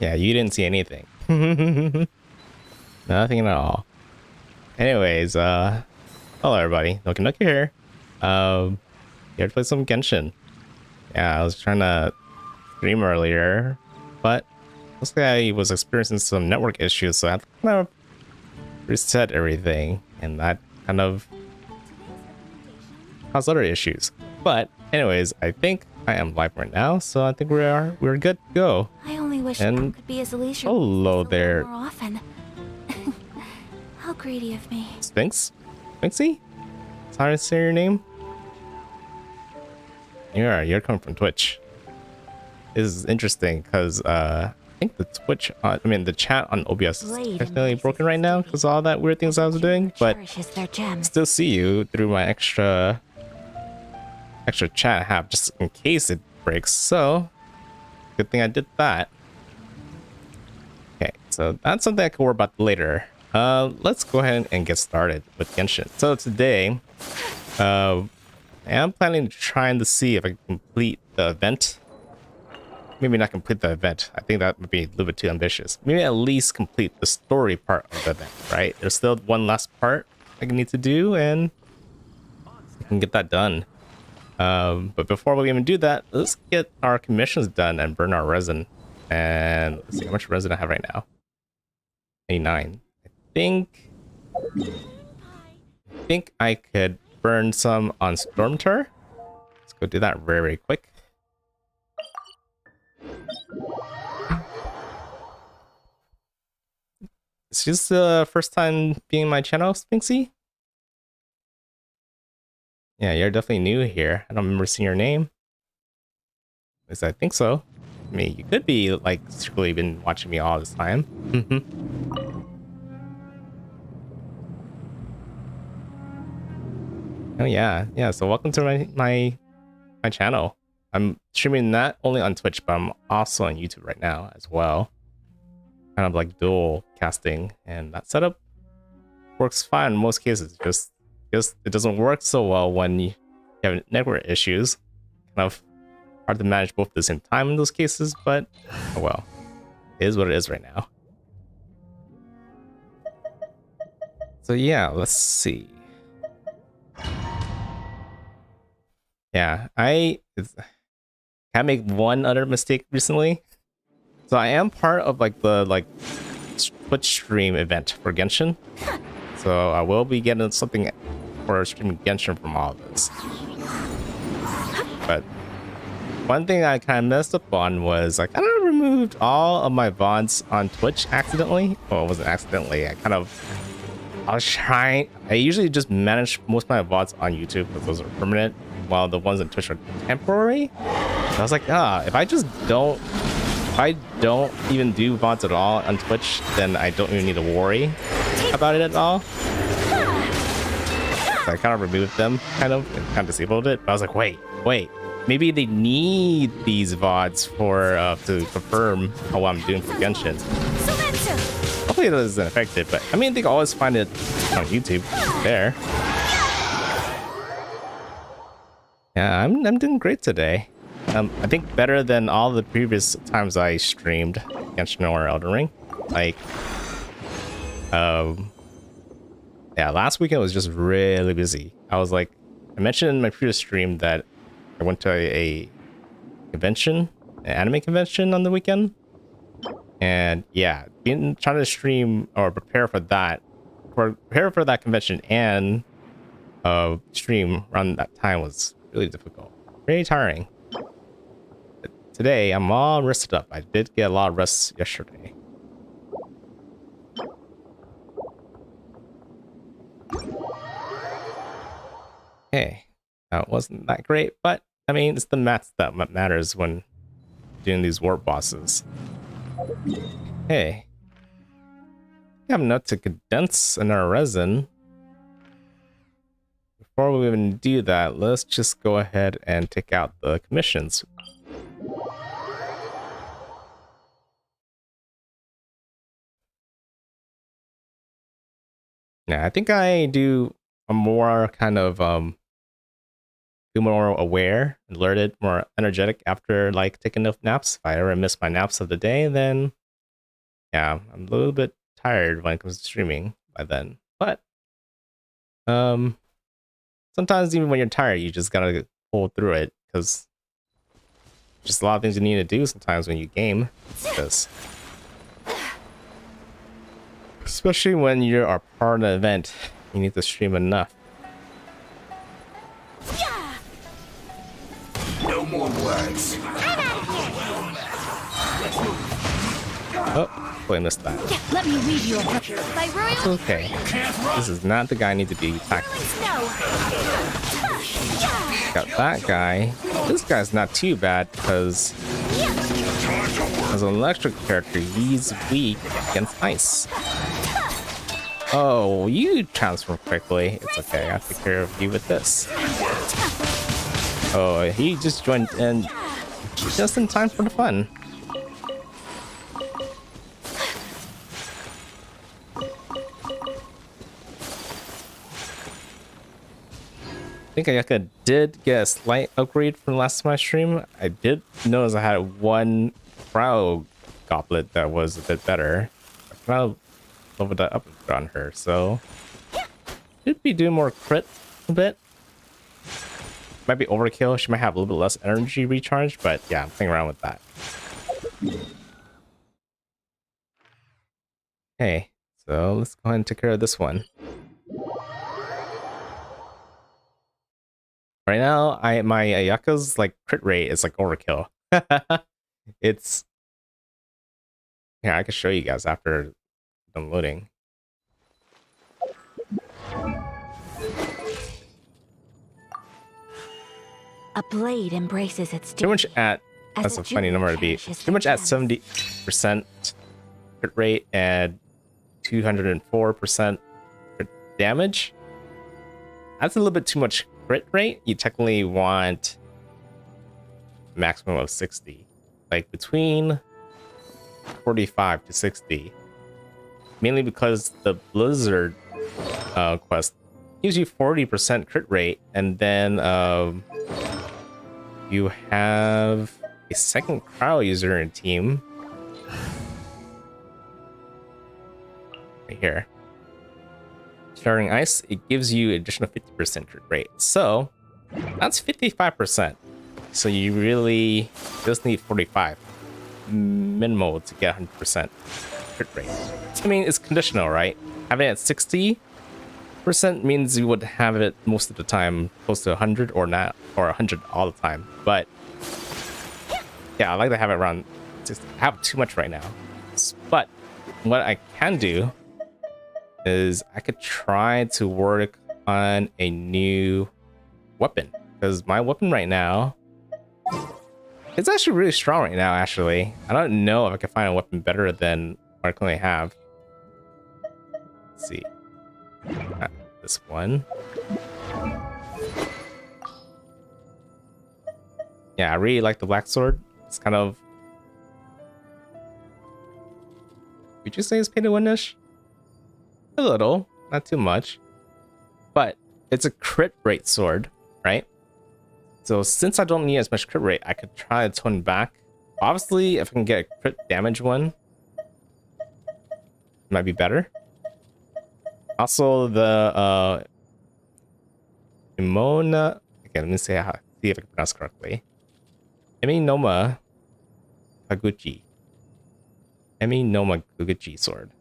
Yeah, you didn't see anything. Nothing at all. Anyways, hello everybody. NoukonNeko here. Here to play some Genshin. Yeah, I was trying to stream earlier, but looks like I was experiencing some network issues, so I had to kind of reset everything, and that kind of caused other issues. But anyways, I think I am live right now, so I think we're good to go. I only wish And I could be as leisure hello there, more often. How greedy of me. Sphinx? Sphinxy? That's how to say your name? You're coming from Twitch. This is interesting because I think the the chat on OBS is definitely broken right now because all that weird things I was doing, but I still see you through my extra chat app just in case it breaks. So good thing I did that. Okay, so that's something I can worry about later. Let's go ahead and get started with Genshin. So today, I am planning to try to see if I can complete the event. Maybe not complete the event. I think that would be a little bit too ambitious. Maybe at least complete the story part of the event, right? There's still one last part I need to do, and I can get that done. But before we even do that, let's get our commissions done and burn our resin. And let's see how much resin I have right now. 89. I think I could burn some on Stormter. Let's go do that very, very quick. Is this the first time being my channel, Sphinxy? Yeah, you're definitely new here. I don't remember seeing your name. At least I think so. I mean, you could be like secretly been watching me all this time. Oh yeah, yeah. So welcome to my channel. I'm streaming not only on Twitch, but I'm also on YouTube right now as well. Kind of like dual casting, and that setup works fine in most cases. Just it doesn't work so well when you have network issues. Kind of hard to manage both at the same time in those cases, but oh well, it is what it is right now. So yeah, let's see. Yeah, I make one other mistake recently. So I am part of the Twitch stream event for Genshin. So I will be getting something for streaming Genshin from all of this. But one thing I kind of messed up on was I kind of removed all of my VODs on Twitch accidentally. Well, it wasn't accidentally. I was trying. I usually just manage most of my VODs on YouTube because those are permanent, while the ones on Twitch are temporary. So I was like, if I don't even do VODs at all on Twitch, then I don't even need to worry about it at all. So I kind of removed them, and kind of disabled it. But I was like, wait, maybe they need these VODs for to confirm what I'm doing for Genshin. Hopefully it doesn't affect it, but I mean, they can always find it on YouTube there. Yeah, I'm doing great today. I think better than all the previous times I streamed Genshin or Elden Ring. Like, yeah, last weekend was just really busy. I mentioned in my previous stream that I went to a convention, an anime convention on the weekend. And yeah, trying to stream or prepare for that convention and stream around that time was really difficult, very tiring. But today I'm all rested up. I did get a lot of rest yesterday. Okay, that wasn't that great, but I mean, it's the maths that matters when doing these warp bosses. Hey, we have enough to condense in our resin. Before we even do that, let's just go ahead and take out the commissions. Yeah, I think I do a more kind of be more aware, alerted, more energetic after like taking enough naps. If I ever miss my naps of the day, then Yeah, I'm a little bit tired when it comes to streaming by then. But um, sometimes even when you're tired, you just gotta pull through it because just a lot of things you need to do sometimes when you game. Because especially when you are part of an event, you need to stream enough. No more words. Oh, boy, I missed that. Let me read you a by royal. It's okay. This is not the guy I need to be tackling. Got that guy. This guy's not too bad because as an electric character, he's weak against ice. Oh, you transform quickly. It's okay. I'll take care of you with this. Oh, he just joined in just in time for the fun. I think Ayaka did get a slight upgrade from last time I stream. I did notice I had one Crow goblet that was a bit better. I kind of leveled that up on her, so should be doing more crit a bit. Might be overkill. She might have a little bit less energy recharge, but yeah, I'm playing around with that. Okay, so let's go ahead and take care of this one. Right now, my Ayaka's like crit rate is like overkill. It's yeah, I can show you guys after downloading. A blade embraces its Pretty much at that's a funny number to be. Pretty much at 70% crit rate and 204% crit damage. That's a little bit too much crit rate. You technically want a maximum of 60, like between 45 to 60. Mainly because the Blizzard quest gives you 40% crit rate, and then you have a second Crow user in team. Right here. Starting ice, it gives you additional 50% crit rate. So that's 55%. So you really just need 45 minimal to get 100% crit rate. I mean, it's conditional, right? Having it at 60% means you would have it most of the time close to 100 or not, or 100 all the time. But yeah, I like to have it around 60. I have too much right now. But what I can do is I could try to work on a new weapon, because my weapon right now, it's actually really strong right now. Actually, I don't know if I can find a weapon better than what I currently have. Let's see. This one. Yeah, I really like the black sword. It's kind of, would you say it's painted one-ish? A little, not too much, but it's a crit rate sword, right? So since I don't need as much crit rate, I could try to tone back. Obviously, if I can get a crit damage one, it might be better. Also, the Imona. Okay, let me see if I can pronounce correctly. Eminoma Kaguchi. Eminoma Kaguchi sword.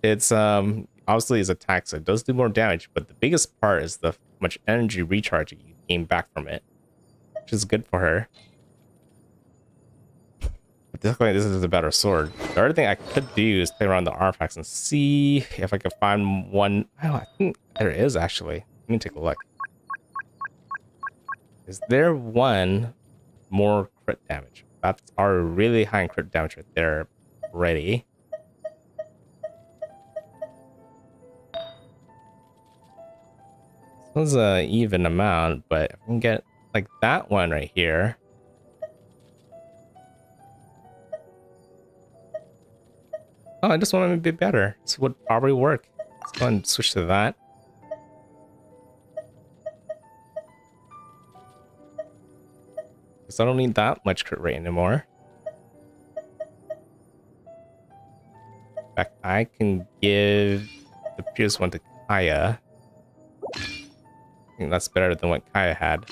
It's obviously his attack, so it does do more damage, but the biggest part is the much energy recharge you gain back from it, which is good for her. But definitely this is a better sword. The other thing I could do is play around the artifacts and see if I can find one. Oh, I think there is actually. Let me take a look. Is there one more crit damage? That's our really high in crit damage right there already. This is an even amount, but if I can get like that one right here. Oh, I just want it to be better. This would probably work. Let's go and switch to that. Because I don't need that much crit rate anymore. fact, I can give the previous one to Kaya. I think that's better than what Kaya had.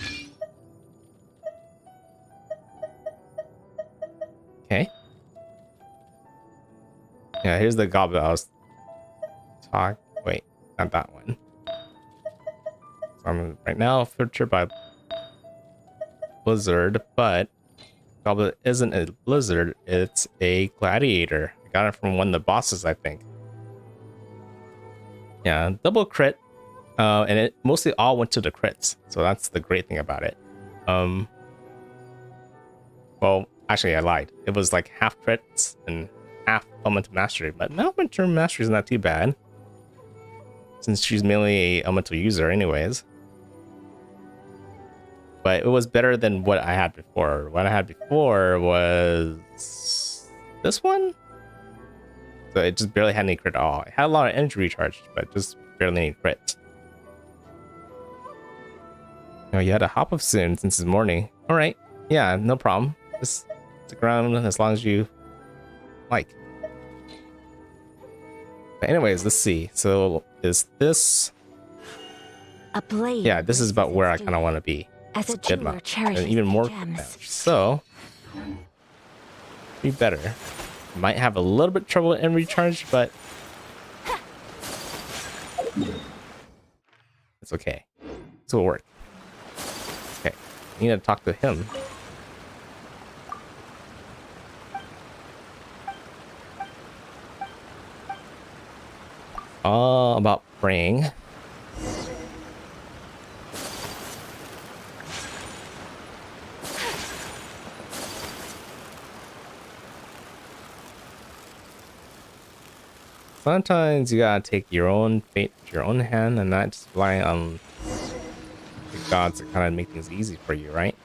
Okay. Yeah, here's the goblet I was talking. Wait, not that one. So I'm right now filtered by Blizzard, but goblet isn't a Blizzard, it's a Gladiator. I got it from one of the bosses, I think. Yeah, double crit. And it mostly all went to the crits, so that's the great thing about it. Well, actually, I lied. It was like half crits and half elemental mastery, but elemental mastery is not too bad since she's mainly a elemental user, anyways. But it was better than what I had before. What I had before was this one, so it just barely had any crit at all. It had a lot of energy recharge, but just barely any crit. Oh, you had to hop up soon since it's morning. All right, yeah, no problem. Just stick around as long as you like. But anyways, let's see. So is this? A blade. Yeah, this is about where I kind of want to be. As a jeweler cherishes and even more gems. damage. So be better. Might have a little bit trouble in recharge, but it's okay. This will work. Okay, I need to talk to him. About praying. Sometimes you gotta take your own fate to your own hand and not just rely on the gods to kind of make things easy for you, right?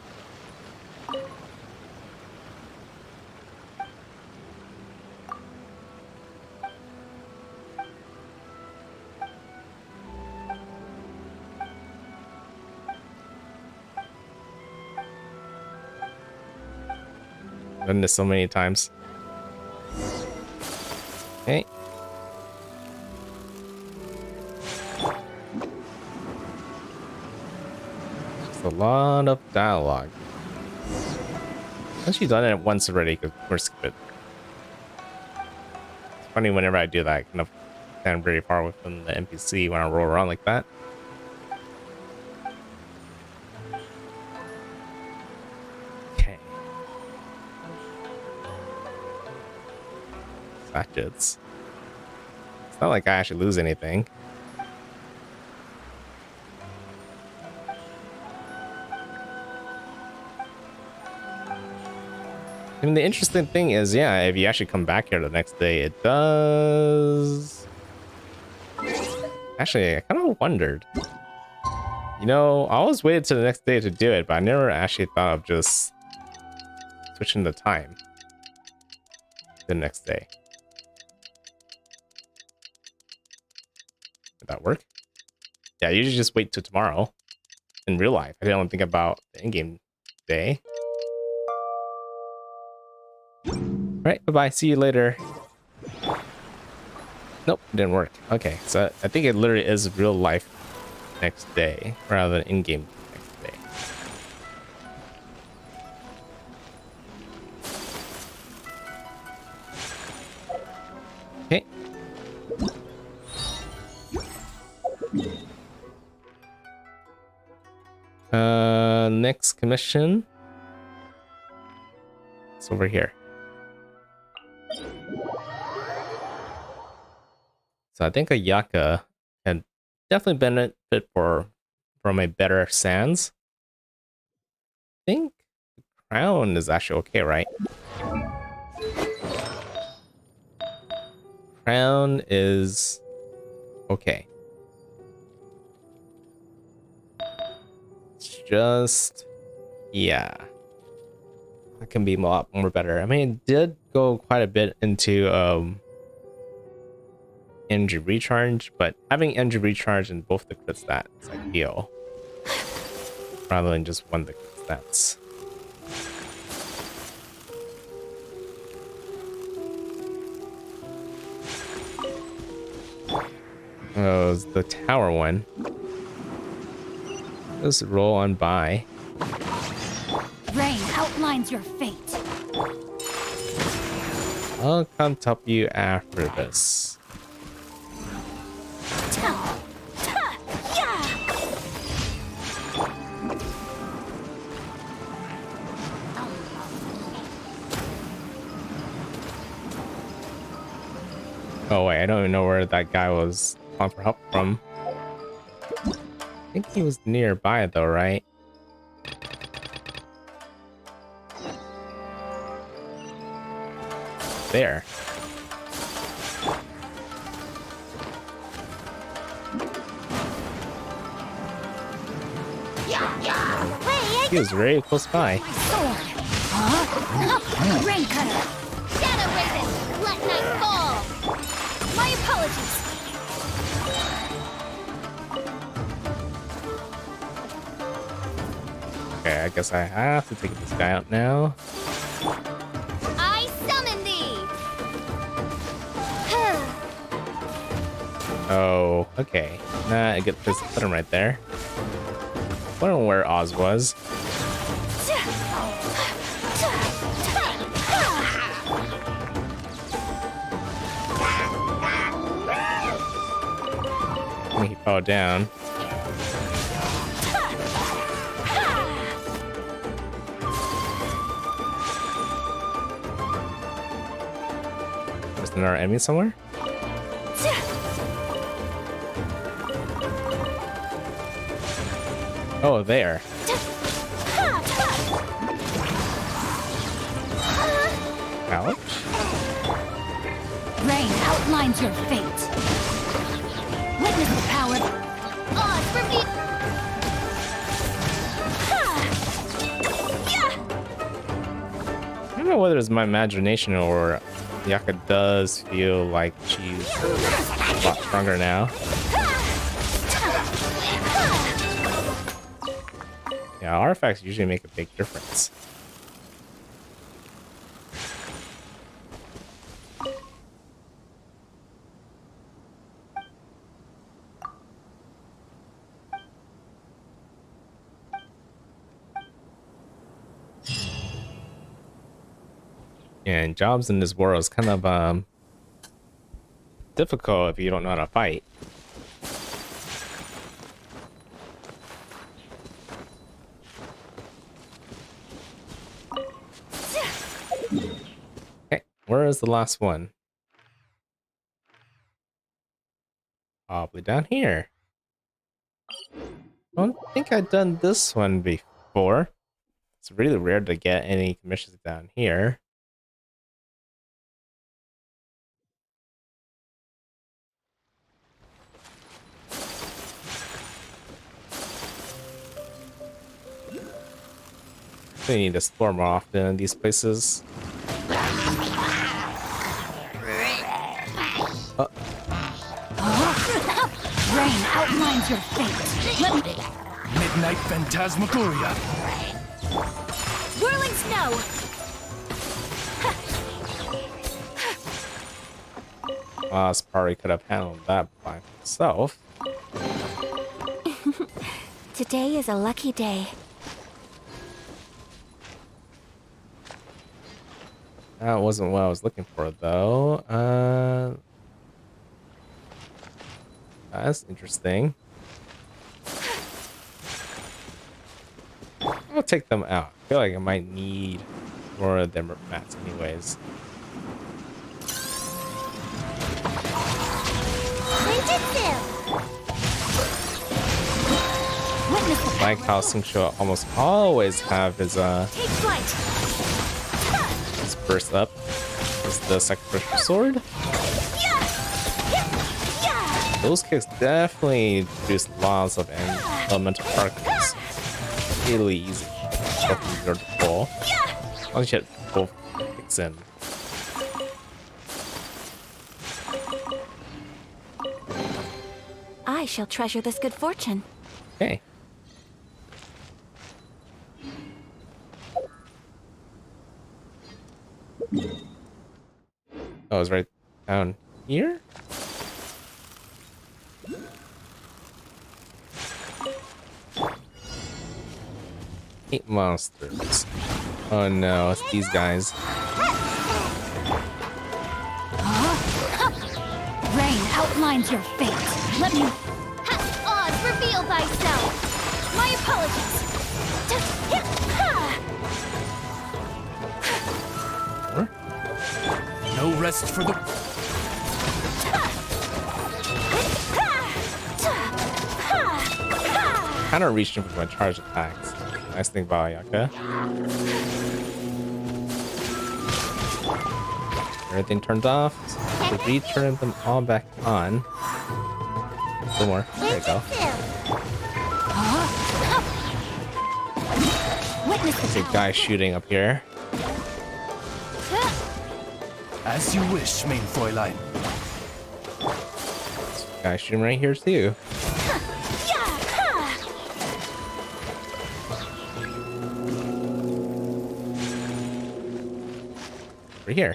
I've done this so many times. Okay. A lot of dialogue. I've actually done it once already because we're skipping. It's funny whenever I do that, I kind of stand very far away from the NPC when I roll around like that. Okay. Sachets. It's not like I actually lose anything. I mean, the interesting thing is, yeah, if you actually come back here the next day, it does... Actually, I kind of wondered. You know, I always waited to the next day to do it, but I never actually thought of just switching the time the next day. Did that work? Yeah, I usually just wait till tomorrow in real life. I don't think about the in-game day. Right, bye-bye, see you later. Nope, didn't work. Okay, so I think it literally is real life next day rather than in-game next day. Okay. Next commission. It's over here. So I think a Yaka can definitely benefit from a better Sans. I think the crown is actually okay, right? Crown is okay. It's just, yeah, it can be a lot more better. I mean, it did go quite a bit into energy recharge, but having energy recharge in both the crit stats is ideal rather than just one of the crit stats. Oh, it's the tower one. Just roll on by. Rain outlines your fate. I'll come to help you after this. Oh wait, I don't even know where that guy was calling for help from. I think he was nearby though, right? There. He was very close by. My sword. Huh? Rain cutter. Shadow Raven, let night fall. My apologies. Okay, I guess I have to take this guy out now. I summon thee. Oh, okay. Nah, I get this button right there. I don't know where Oz was. I think he fell down. Is there another enemy somewhere? Oh, there. Ouch. Rain outlines your fate. Witness the power. Oz for me. I don't know whether it's my imagination or Yaka does feel like she's a lot stronger now. Yeah, artifacts usually make a big difference. And jobs in this world is kind of difficult if you don't know how to fight. Okay, where is the last one? Probably down here. I don't think I've done this one before. It's really rare to get any commissions down here. They need to explore more often in these places. Rain outlines your fate. Let me... Midnight Phantasmagoria. Whirling snow. Oz probably could have handled that by himself. Today is a lucky day. That wasn't what I was looking for, though. That's interesting. I'll take them out. I feel like I might need more of them mats anyways. Like how Sungsho almost always have his burst up is the sacrificial sword. Those kicks definitely produce lots of elemental particles. Really easy. From your pull. As long as you hit both kicks in. I shall treasure this good fortune. Okay. Oh, it's right down here? Hate monsters. Oh no, it's these guys. Rain outlines your fate. Let me... Oz, reveal thyself. My apologies. No rest for the... Kind of reaching for my charge attacks. Nice thing about Ayaka. Everything turned off. To return them all back on. A little more. There you go. There's a guy shooting up here. As you wish, main Fräulein. There's a guy shooting right here too. Over here.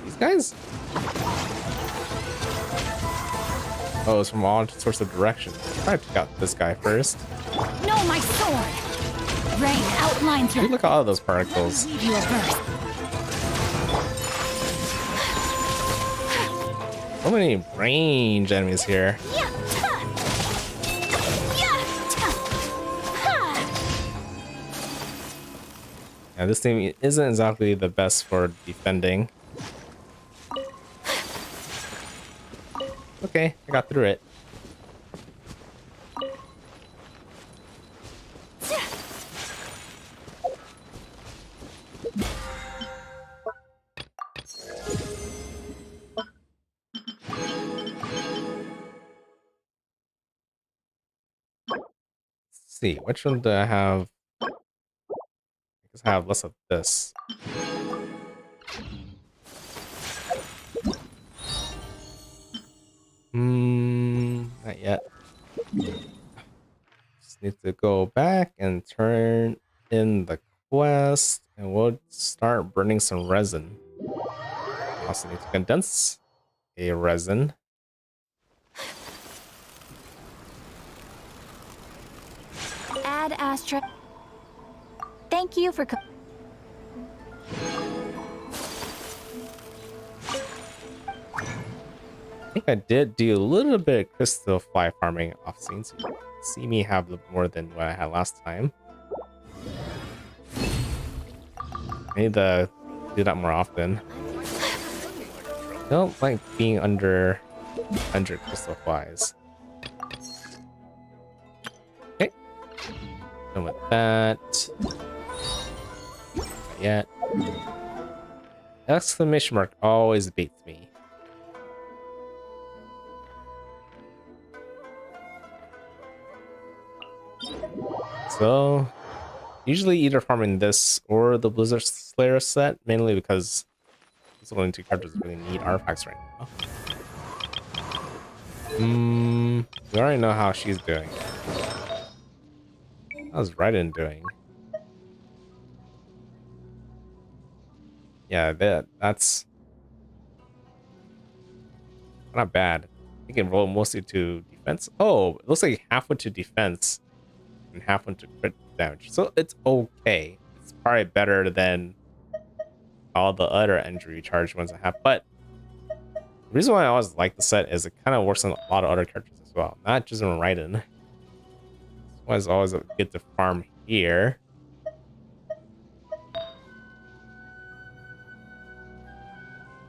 These guys? Oh, it's from all sorts of directions. I took out this guy first. No, my sword. Rain outlines your... Dude, look at all those particles. Your birth. So many range enemies here. Yeah, this thing isn't exactly the best for defending. Okay, I got through it. Let's see, which one do I have? I guess I have less of this. Not yet. Just need to go back and turn in the quest, and we'll start burning some resin. Also need to condense a resin. Ad Astra. Thank you for... I think I did do a little bit of crystal fly farming off scene, so you can see me have more than what I had last time. I need to do that more often. I don't like being under 100 crystal flies. Okay. Done with that. Not yet. Exclamation mark always beats me. So, usually either farming this or the Blizzard Slayer set, mainly because these are the only two characters that really need artifacts right now. We already know how she's doing. How's Raiden doing? Yeah, that's not bad. You can roll mostly to defense. Oh, it looks like half went to defense and half went to crit damage. So it's okay. It's probably better than all the other injury charge ones I have. But the reason why I always like the set is it kind of works on a lot of other characters as well, not just on Raiden. That's why it's always good to farm here.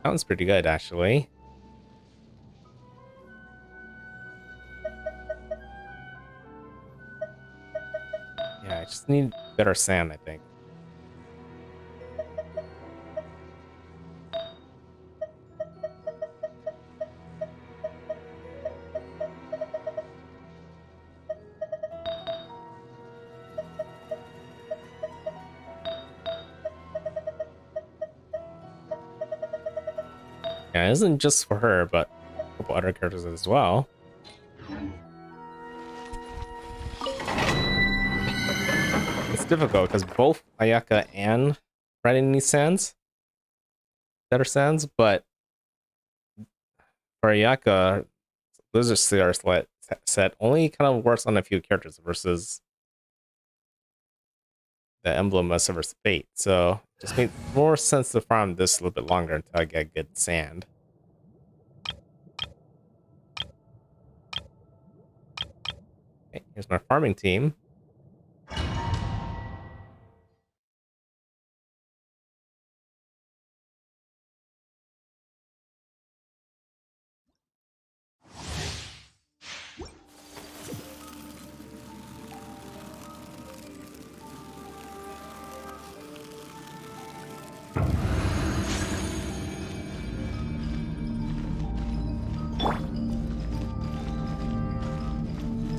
That one's pretty good, actually. Yeah, I just need better sand, I think. Yeah, it isn't just for her, but a couple other characters as well. It's difficult because both Ayaka and Raiden need sands, better sands, but for Ayaka, Blizzard Slayer set only kind of works on a few characters versus the emblem of Silver's fate. So it just makes more sense to farm this a little bit longer until I get good sand. Okay, here's my farming team.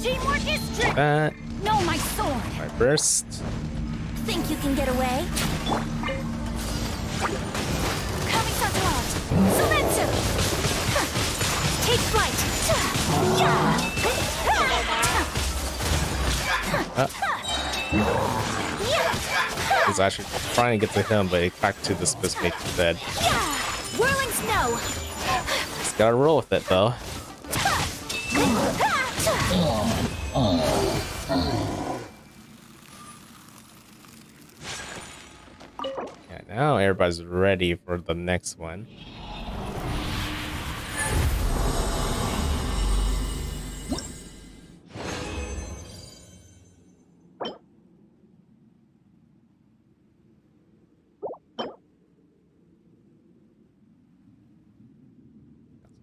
Teamwork is strength. That, No, my sword. my burst. Think you can get away? Kami-Sato! Sumetsu! Take flight! I was actually trying to get to him, but he back to the Swiss mate instead. Whirling snow! Just gotta roll with it though. Yeah, now everybody's ready for the next one.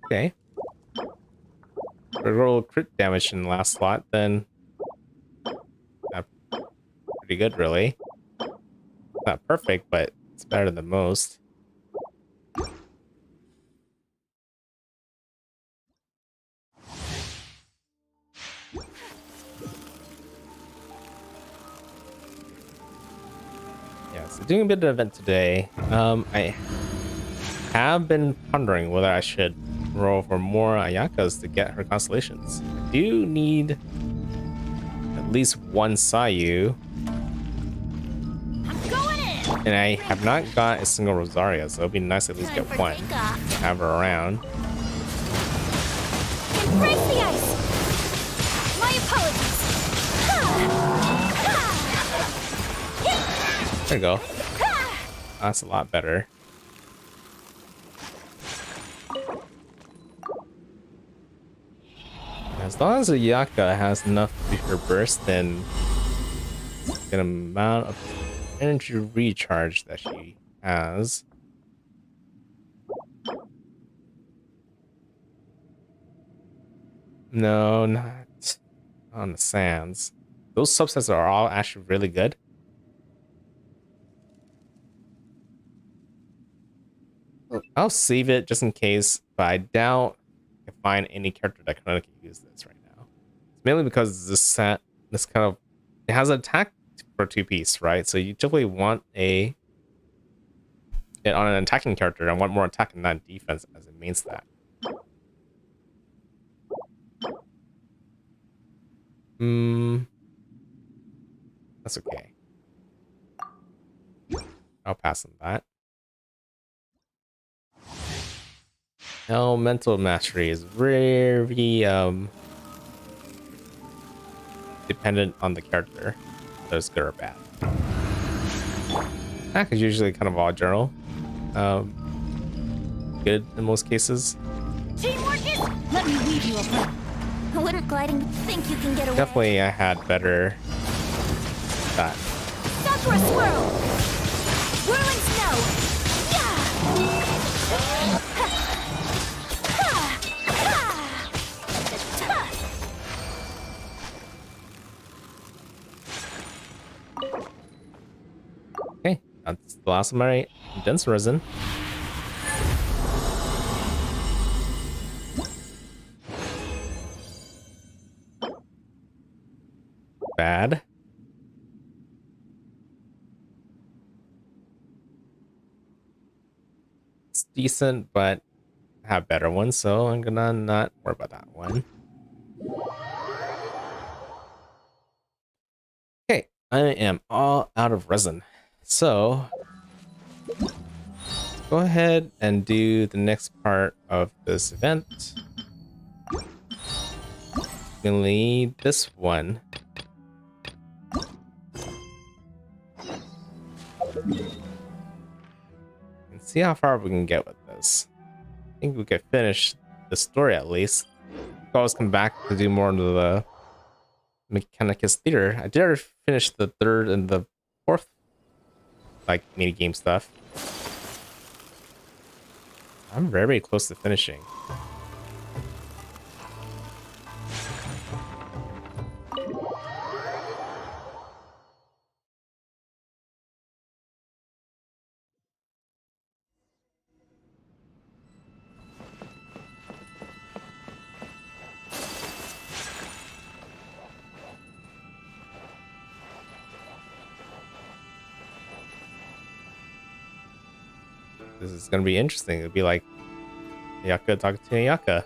Okay. We roll crit damage in the last slot, then pretty good, really. Not perfect, but it's better than most. Yeah, so doing a bit of an event today. I have been pondering whether I should roll for more Ayakas to get her constellations. I do need at least one Sayu, I'm going in! and I have not got a single Rosaria, so it'd be nice to at least Time get for one. takeoff. To have her around. Embrace the ice! My apologies! There you go. That's a lot better. As long as Ayaka has enough to her burst, then the amount of energy recharge that she has. No, not on the sands. Those subsets are all actually really good. I'll save it just in case, but I doubt I can find any character that can use this right now. It's mainly because this set, this kind of, it has an attack for 2-piece, right? So you typically want it on an attacking character and want more attack and not defense as a main stat. That's okay. I'll pass on that. Elemental mastery is very dependent on the character, whether it's good or bad. Attack is usually kind of all general. Good in most cases. Teamwork is... Let me weave you a plan. Wouldn't gliding think you can get away? Definitely I had better that. Sakura swirl! Whirling snow! Okay, that's the last of my dense resin. Bad. It's decent, but I have better ones, so I'm gonna not worry about that one. Okay, I am all out of resin. So go ahead and do the next part of this event. You need this one. see how far we can get with this. I think we could finish the story at least. We can always come back to do more into the Mechanicus Theater. I did already finish the third and the fourth, like, mini game stuff. I'm very close to finishing. This is gonna be interesting. It'll be like Yaka talking to Yaka.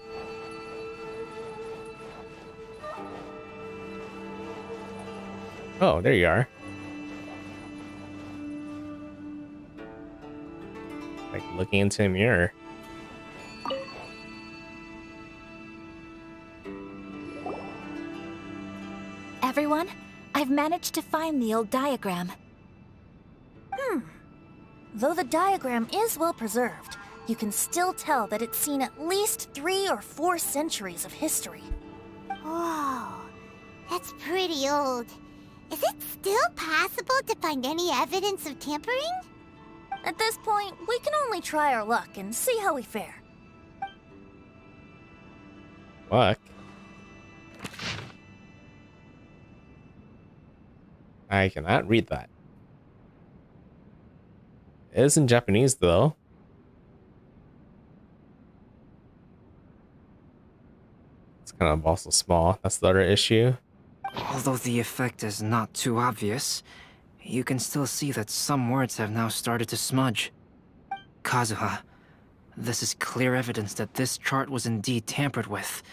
Oh, there you are. Like looking into a mirror. Everyone, I've managed to find the old diagram. Though the diagram is well preserved, you can still tell that it's seen at least 3 or 4 centuries of history. Whoa, that's pretty old. Is it still possible to find any evidence of tampering? At this point, we can only try our luck and see how we fare. Fuck. I cannot read that. It is in Japanese though. It's kind of also small. That's the other issue. Although the effect is not too obvious, you can still see that some words have now started to smudge. Kazuha, this is clear evidence that this chart was indeed tampered with.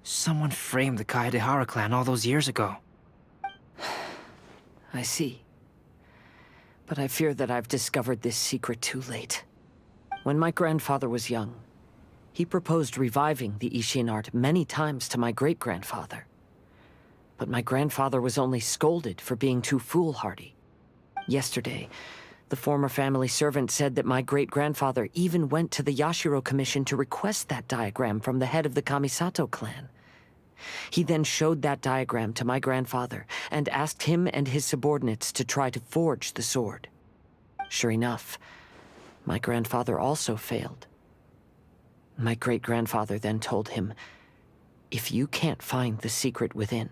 Someone framed the Kaedehara clan all those years ago. I see. But I fear that I've discovered this secret too late. When my grandfather was young, he proposed reviving the Ishin art many times to my great-grandfather. But my grandfather was only scolded for being too foolhardy. Yesterday, the former family servant said that my great-grandfather even went to the Yashiro Commission to request that diagram from the head of the Kamisato clan. He then showed that diagram to my grandfather and asked him and his subordinates to try to forge the sword. Sure enough, my grandfather also failed. My great-grandfather then told him, "If you can't find the secret within,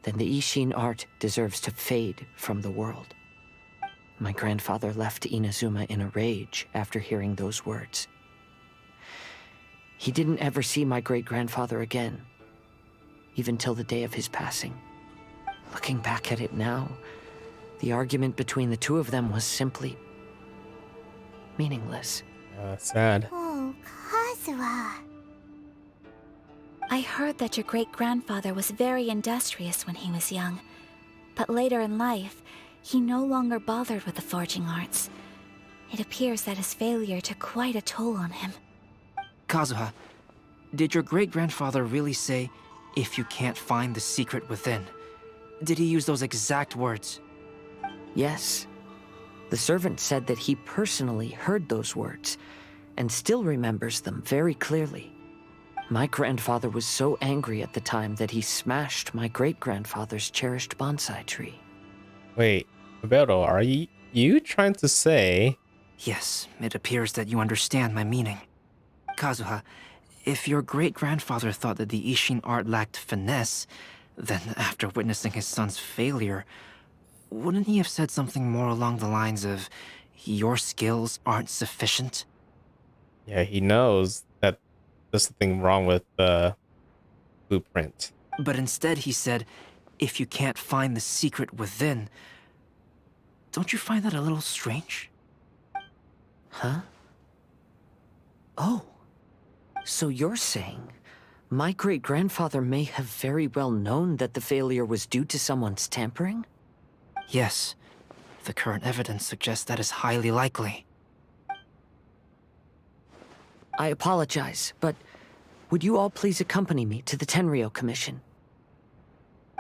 then the Ishin art deserves to fade from the world." My grandfather left Inazuma in a rage after hearing those words. He didn't ever see my great-grandfather again, even till the day of his passing. Looking back at it now, the argument between the two of them was simply meaningless. Sad. Oh, Kazuha. I heard that your great-grandfather was very industrious when he was young, but later in life, he no longer bothered with the forging arts. It appears that his failure took quite a toll on him. Kazuha, did your great-grandfather really say, "If you can't find the secret within"? Did he use those exact words? Yes. The servant said that he personally heard those words, and still remembers them very clearly. My grandfather was so angry at the time that he smashed my great-grandfather's cherished bonsai tree. Wait, Roberto, are you trying to say... Yes, it appears that you understand my meaning. Kazuha, if your great-grandfather thought that the Ishin art lacked finesse, then after witnessing his son's failure, wouldn't he have said something more along the lines of, "Your skills aren't sufficient"? Yeah, he knows that there's something wrong with the blueprint. But instead he said, "If you can't find the secret within." Don't you find that a little strange? Huh? Oh. So you're saying my great-grandfather may have very well known that the failure was due to someone's tampering? Yes. The current evidence suggests that is highly likely. I apologize, but would you all please accompany me to the Tenryou Commission?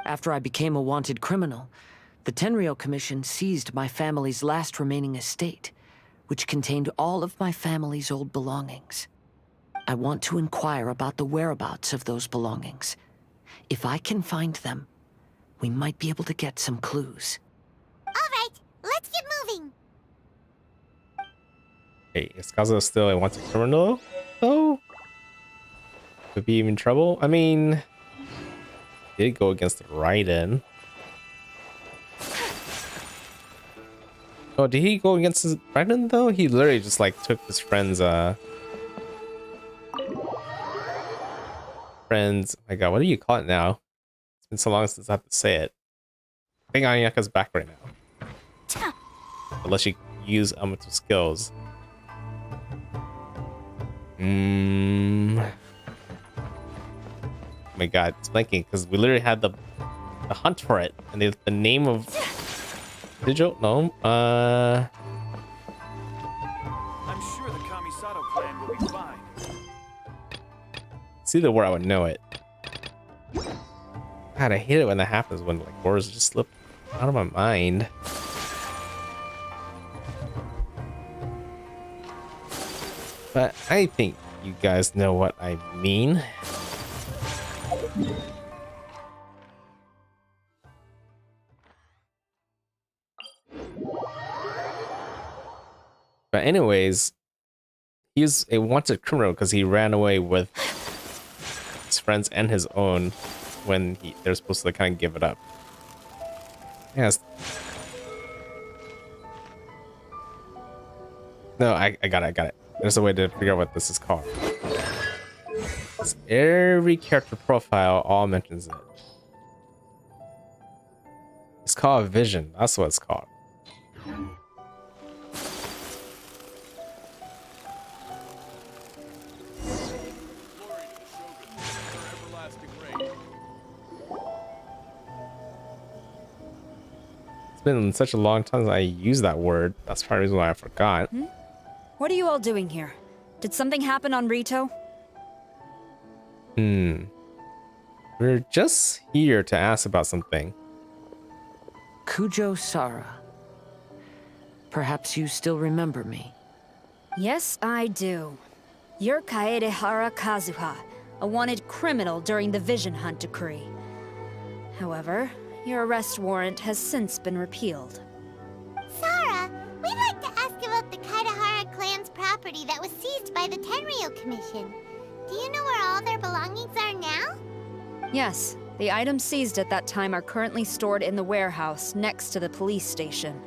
After I became a wanted criminal, the Tenryou Commission seized my family's last remaining estate, which contained all of my family's old belongings. I want to inquire about the whereabouts of those belongings. If I can find them, we might be able to get some clues. Alright, let's get moving. Hey, is Kazuha still a wanted criminal? Oh, could be in trouble. I mean, did go against the Raiden. Oh, did he go against his Raiden though? He literally just like took his friend's oh my god, what do you call it now? It's been so long since I have to say it. I think Anyaka's back right now. Unless you use elemental skills. Oh my god, it's blanking because we literally had the hunt for it and the name of Digital? No. I'm sure the Kamisato clan will be fine. It's either where I would know it. God, I hate it when that happens, when like words just slip out of my mind. But I think you guys know what I mean. But anyways, he's a wanted criminal because he ran away with his friends and his own when they're supposed to kind of give it up. Yes. No, I got it. There's a way to figure out what this is called. Every character profile all mentions it. It's called a vision. That's what it's called. It's been such a long time since I used that word. That's probably the reason why I forgot. What are you all doing here? Did something happen on Rito? We're just here to ask about something. Kujo Sara. Perhaps you still remember me. Yes, I do. You're Kaedehara Kazuha, a wanted criminal during the Vision Hunt decree. However, your arrest warrant has since been repealed. Sarah, we'd like to ask about the Kaedehara clan's property that was seized by the Tenryo Commission. Do you know where all their belongings are now? Yes, the items seized at that time are currently stored in the warehouse next to the police station.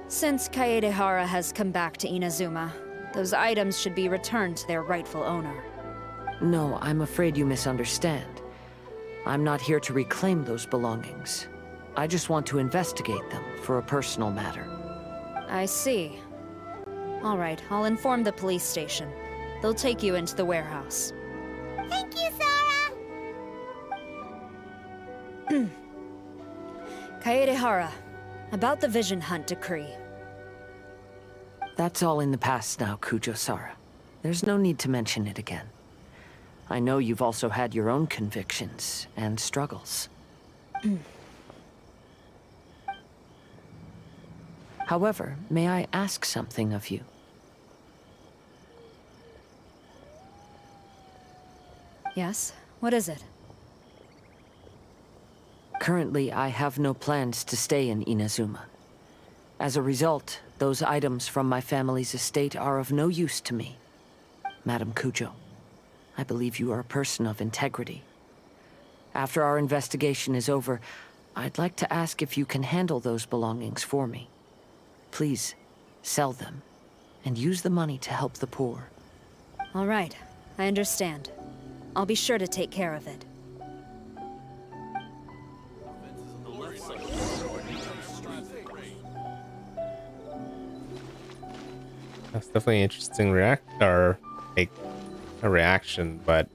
Since Kaedehara has come back to Inazuma, those items should be returned to their rightful owner. No, I'm afraid you misunderstand. I'm not here to reclaim those belongings. I just want to investigate them for a personal matter. I see. All right, I'll inform the police station. They'll take you into the warehouse. Thank you, Sarah! Kaedehara, about the Vision Hunt decree. That's all in the past now, Kujo Sara. There's no need to mention it again. I know you've also had your own convictions and struggles. However, may I ask something of you? Yes? What is it? Currently, I have no plans to stay in Inazuma. As a result, those items from my family's estate are of no use to me. Madam Kujo, I believe you are a person of integrity. After our investigation is over, I'd like to ask if you can handle those belongings for me. Please, sell them, and use the money to help the poor. All right, I understand. I'll be sure to take care of it. That's definitely an interesting a reaction, but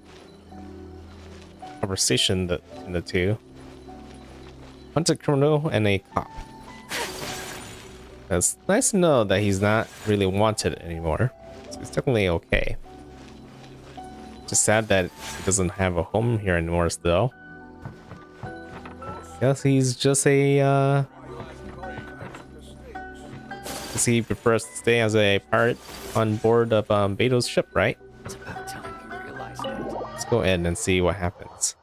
conversation in the two. Hunted criminal and a cop. It's nice to know that he's not really wanted anymore. So it's definitely okay. Just sad that he doesn't have a home here anymore still. Guess he's just a Because he prefers to stay as a pirate on board of Beto's ship, right? It's about time you realized it. Let's go in and see what happens.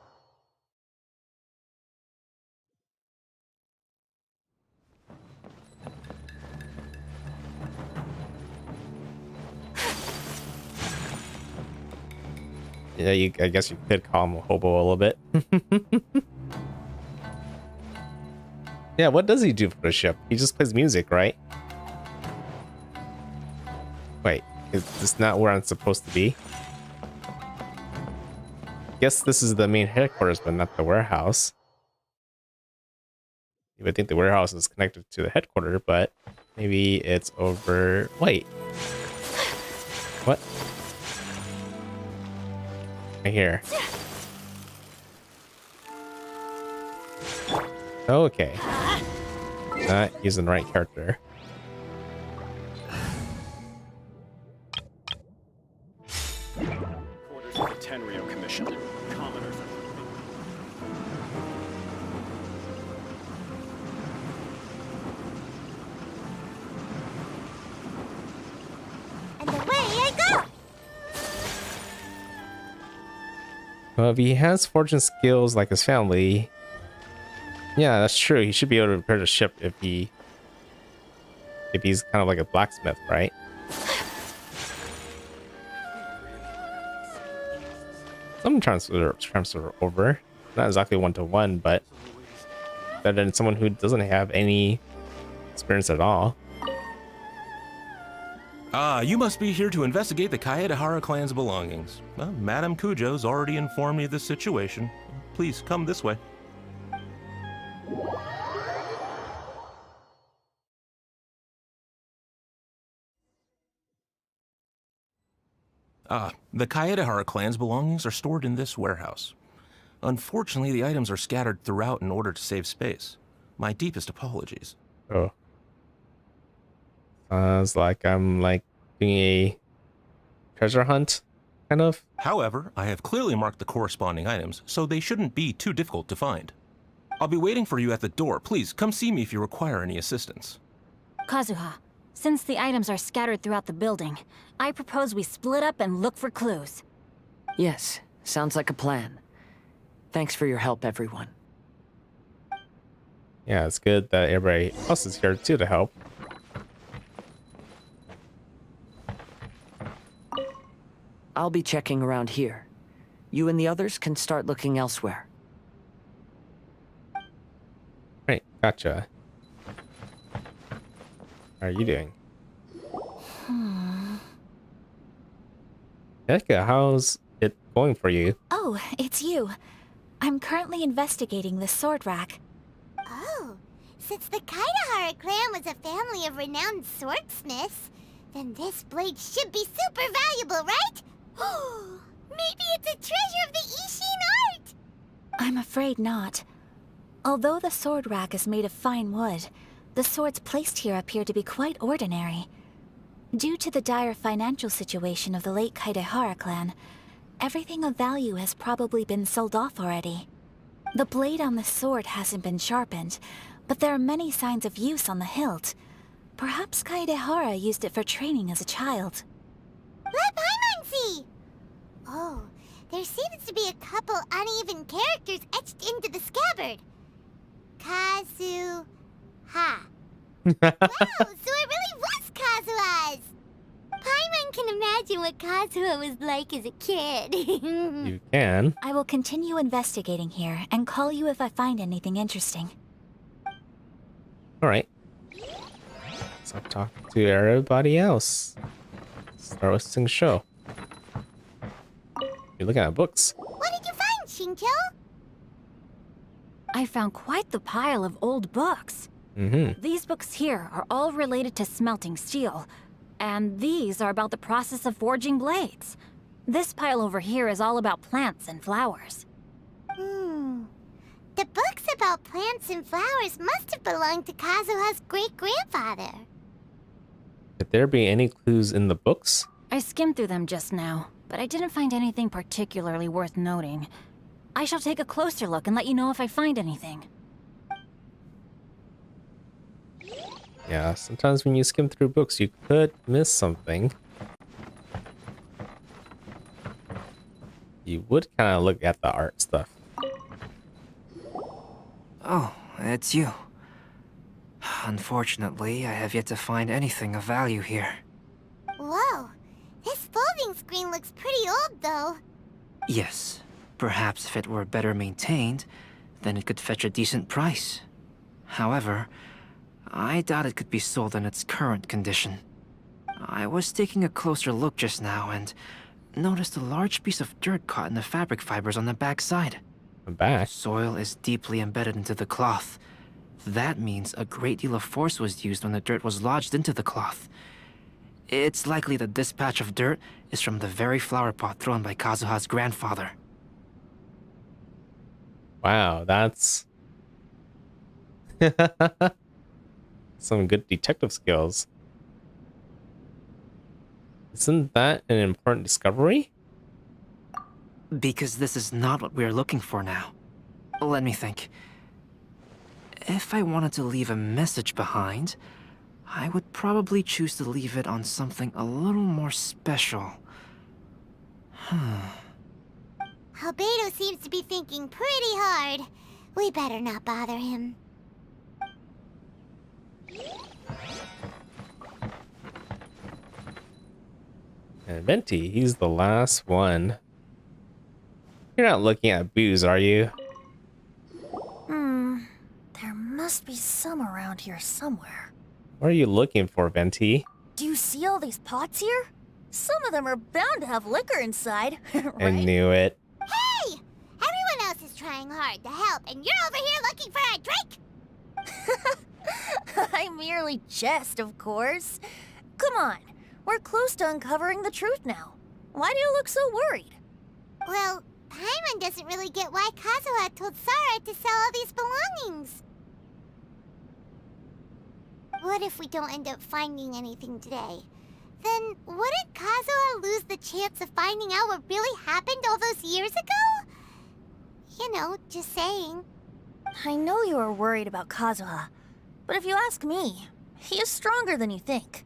Yeah, I guess you could call him a hobo a little bit. Yeah, what does he do for the ship? He just plays music, right? Wait, is this not where I'm supposed to be? Guess this is the main headquarters, but not the warehouse. You would think the warehouse is connected to the headquarters, but maybe it's over... Wait. What? Right here. Okay. Not using the right character. Quarters of the Tenryou Commission. Commoners are... And away I go! Well, if he has fortune skills like his family, yeah, that's true. He should be able to repair the ship if he's kind of like a blacksmith, right? Some transfer over, not exactly 1-to-1, but better than someone who doesn't have any experience at all. Ah, you must be here to investigate the Kaedehara clan's belongings. Well, Madame Kujo's already informed me of the situation. Please come this way. The Kaedehara clan's belongings are stored in this warehouse. Unfortunately, the items are scattered throughout in order to save space. My deepest apologies. Oh. Sounds like I'm like doing a treasure hunt, kind of. However, I have clearly marked the corresponding items, so they shouldn't be too difficult to find. I'll be waiting for you at the door. Please, come see me if you require any assistance. Kazuha, since the items are scattered throughout the building, I propose we split up and look for clues. Yes, sounds like a plan. Thanks for your help, everyone. Yeah, it's good that everybody else is here too to help. I'll be checking around here. You and the others can start looking elsewhere. Right, gotcha. How are you doing? Eka, how's it going for you? Oh, it's you. I'm currently investigating the sword rack. Oh, since the Kaedehara clan was a family of renowned swordsmiths, then this blade should be super valuable, right? Oh, maybe it's a treasure of the Ishin art! I'm afraid not. Although the sword rack is made of fine wood, the swords placed here appear to be quite ordinary. Due to the dire financial situation of the late Kaedehara clan, everything of value has probably been sold off already. The blade on the sword hasn't been sharpened, but there are many signs of use on the hilt. Perhaps Kaedehara used it for training as a child. Let Paimon see! Oh, there seems to be a couple uneven characters etched into the scabbard. Kazuha. Wow, so it really was Kazuha's! Paimon can imagine what Kazuha was like as a kid. You can. I will continue investigating here and call you if I find anything interesting. Alright. So talk to everybody else. Start with Sing Show. You're looking at books. What did you find, Shincho? I found quite the pile of old books. These books here are all related to smelting steel, and these are about the process of forging blades. This pile over here is all about plants and flowers. The books about plants and flowers must have belonged to Kazuha's great-grandfather. Could there be any clues in the books? I skimmed through them just now, but I didn't find anything particularly worth noting. I shall take a closer look and let you know if I find anything. Yeah, sometimes when you skim through books, you could miss something. You would kind of look at the art stuff. Oh, it's you. Unfortunately, I have yet to find anything of value here. Whoa, this folding screen looks pretty old, though. Yes, perhaps if it were better maintained, then it could fetch a decent price. However, I doubt it could be sold in its current condition. I was taking a closer look just now and noticed a large piece of dirt caught in the fabric fibers on the back side. The back? Soil is deeply embedded into the cloth. That means a great deal of force was used when the dirt was lodged into the cloth. It's likely that this patch of dirt is from the very flower pot thrown by Kazuha's grandfather. Wow, that's some good detective skills. Isn't that an important discovery? Because this is not what we're looking for now. Let me think. If I wanted to leave a message behind, I would probably choose to leave it on something a little more special. Albedo seems to be thinking pretty hard. We better not bother him. And Venti, he's the last one. You're not looking at booze, are you? There must be some around here somewhere. What are you looking for, Venti? Do you see all these pots here? Some of them are bound to have liquor inside, right? I knew it. Hey! Everyone else is trying hard to help, and you're over here looking for a drink? I merely jest, of course. Come on, we're close to uncovering the truth now. Why do you look so worried? Well, Paimon doesn't really get why Kazuha told Sara to sell all these belongings. What if we don't end up finding anything today? Then wouldn't Kazuha lose the chance of finding out what really happened all those years ago? You know, just saying. I know you are worried about Kazuha, but if you ask me, he is stronger than you think.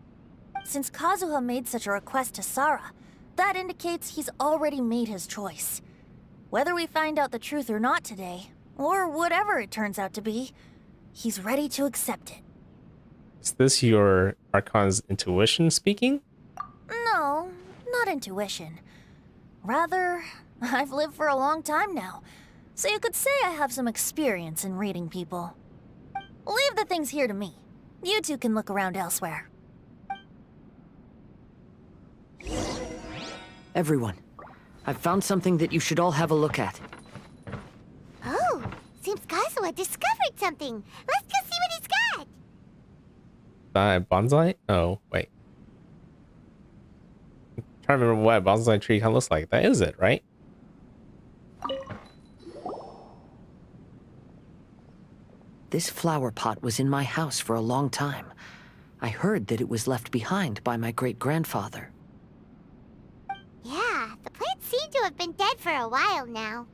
Since Kazuha made such a request to Sara, that indicates he's already made his choice. Whether we find out the truth or not today, or whatever it turns out to be, he's ready to accept it. Is this your Archon's intuition speaking? No, not intuition. Rather, I've lived for a long time now, so you could say I have some experience in reading people. Leave the things here to me. You two can look around elsewhere. Everyone, I've found something that you should all have a look at. Oh, seems Kazuha discovered something. Let's go see what he's got. Bonsai? Oh, wait. I'm trying to remember what a bonsai tree kind of looks like. That is it, right? This flower pot was in my house for a long time. I heard that it was left behind by my great-grandfather. Yeah, the plants seem to have been dead for a while now.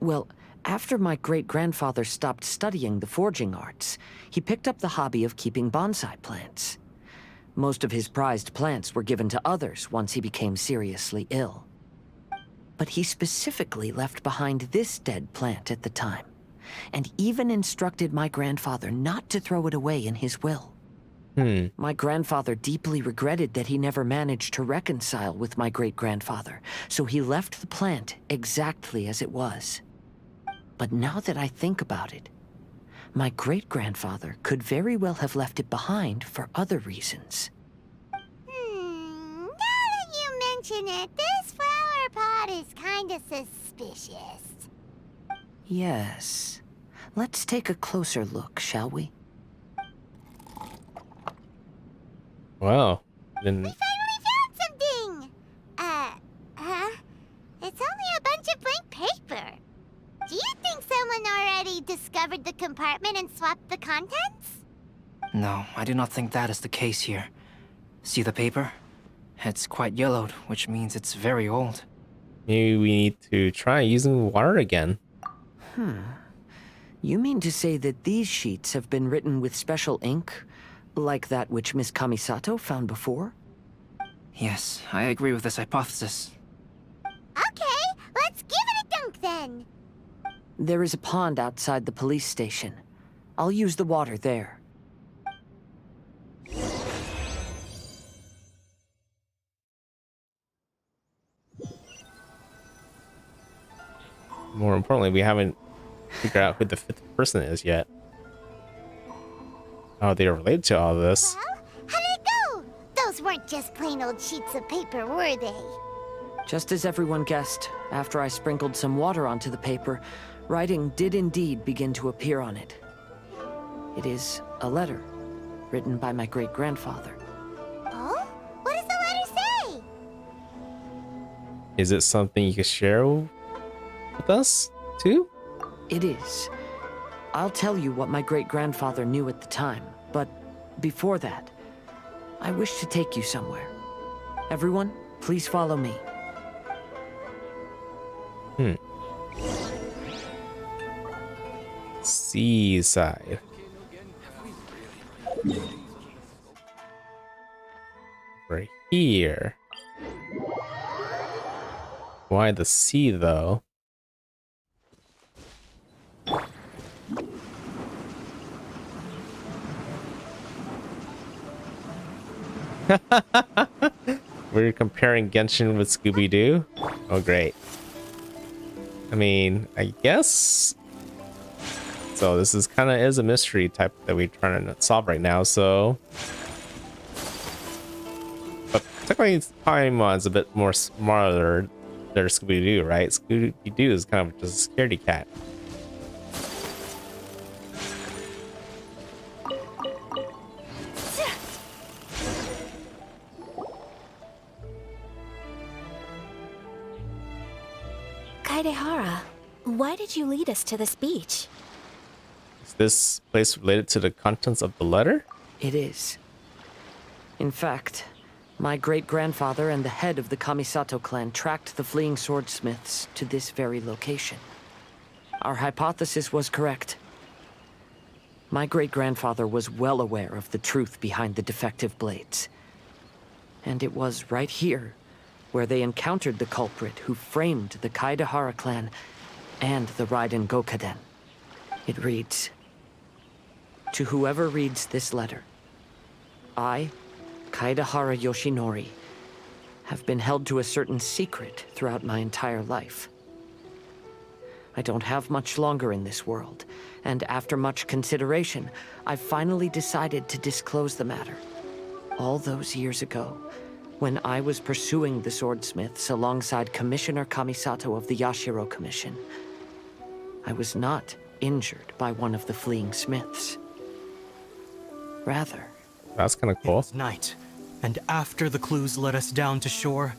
Well, after my great-grandfather stopped studying the forging arts, he picked up the hobby of keeping bonsai plants. Most of his prized plants were given to others once he became seriously ill. But he specifically left behind this dead plant at the time, and even instructed my grandfather not to throw it away in his will. My grandfather deeply regretted that he never managed to reconcile with my great-grandfather, so he left the plant exactly as it was. But now that I think about it, my great-grandfather could very well have left it behind for other reasons. Now that you mention it, this flower pot is kinda suspicious. Yes. Let's take a closer look, shall we? Wow. We finally found something! It's only a bunch of blank paper. Do you think someone already discovered the compartment and swapped the contents? No, I do not think that is the case here. See the paper? It's quite yellowed, which means it's very old. Maybe we need to try using water again. You mean to say that these sheets have been written with special ink, like that which Miss Kamisato found before? Yes, I agree with this hypothesis. Okay, let's give it a dunk then. There is a pond outside the police station. I'll use the water there. More importantly, we haven't figured out who the fifth person is yet. Oh, they are related to all this. Well, how did it go? Those weren't just plain old sheets of paper, were they? Just as everyone guessed, after I sprinkled some water onto the paper, writing did indeed begin to appear on it. It is a letter, written by my great-grandfather. Oh? What does the letter say? Is it something you can share with us, too? It is. I'll tell you what my great-grandfather knew at the time, but before that, I wish to take you somewhere. Everyone, please follow me. Seaside. Right here. Why the sea, though? We're comparing Genshin with Scooby-Doo? Oh, great. I mean, I guess... So this is kind of is a mystery type that we're trying to solve right now, so... But technically, Paimon's a bit more smarter than Scooby-Doo, right? Scooby-Doo is kind of just a scaredy cat. Kaedehara, why did you lead us to this beach? Is this place related to the contents of the letter? It is. In fact, my great-grandfather and the head of the Kamisato clan tracked the fleeing swordsmiths to this very location. Our hypothesis was correct. My great-grandfather was well aware of the truth behind the defective blades. And it was right here where they encountered the culprit who framed the Kaedehara clan and the Raiden Gokaden. It reads, "To whoever reads this letter, I, Kaedehara Yoshinori, have been held to a certain secret throughout my entire life. I don't have much longer in this world, and after much consideration, I finally decided to disclose the matter. All those years ago, when I was pursuing the swordsmiths alongside Commissioner Kamisato of the Yashiro Commission, I was not injured by one of the fleeing smiths. Rather, That's kind of It cool. was night, and after the clues led us down to shore,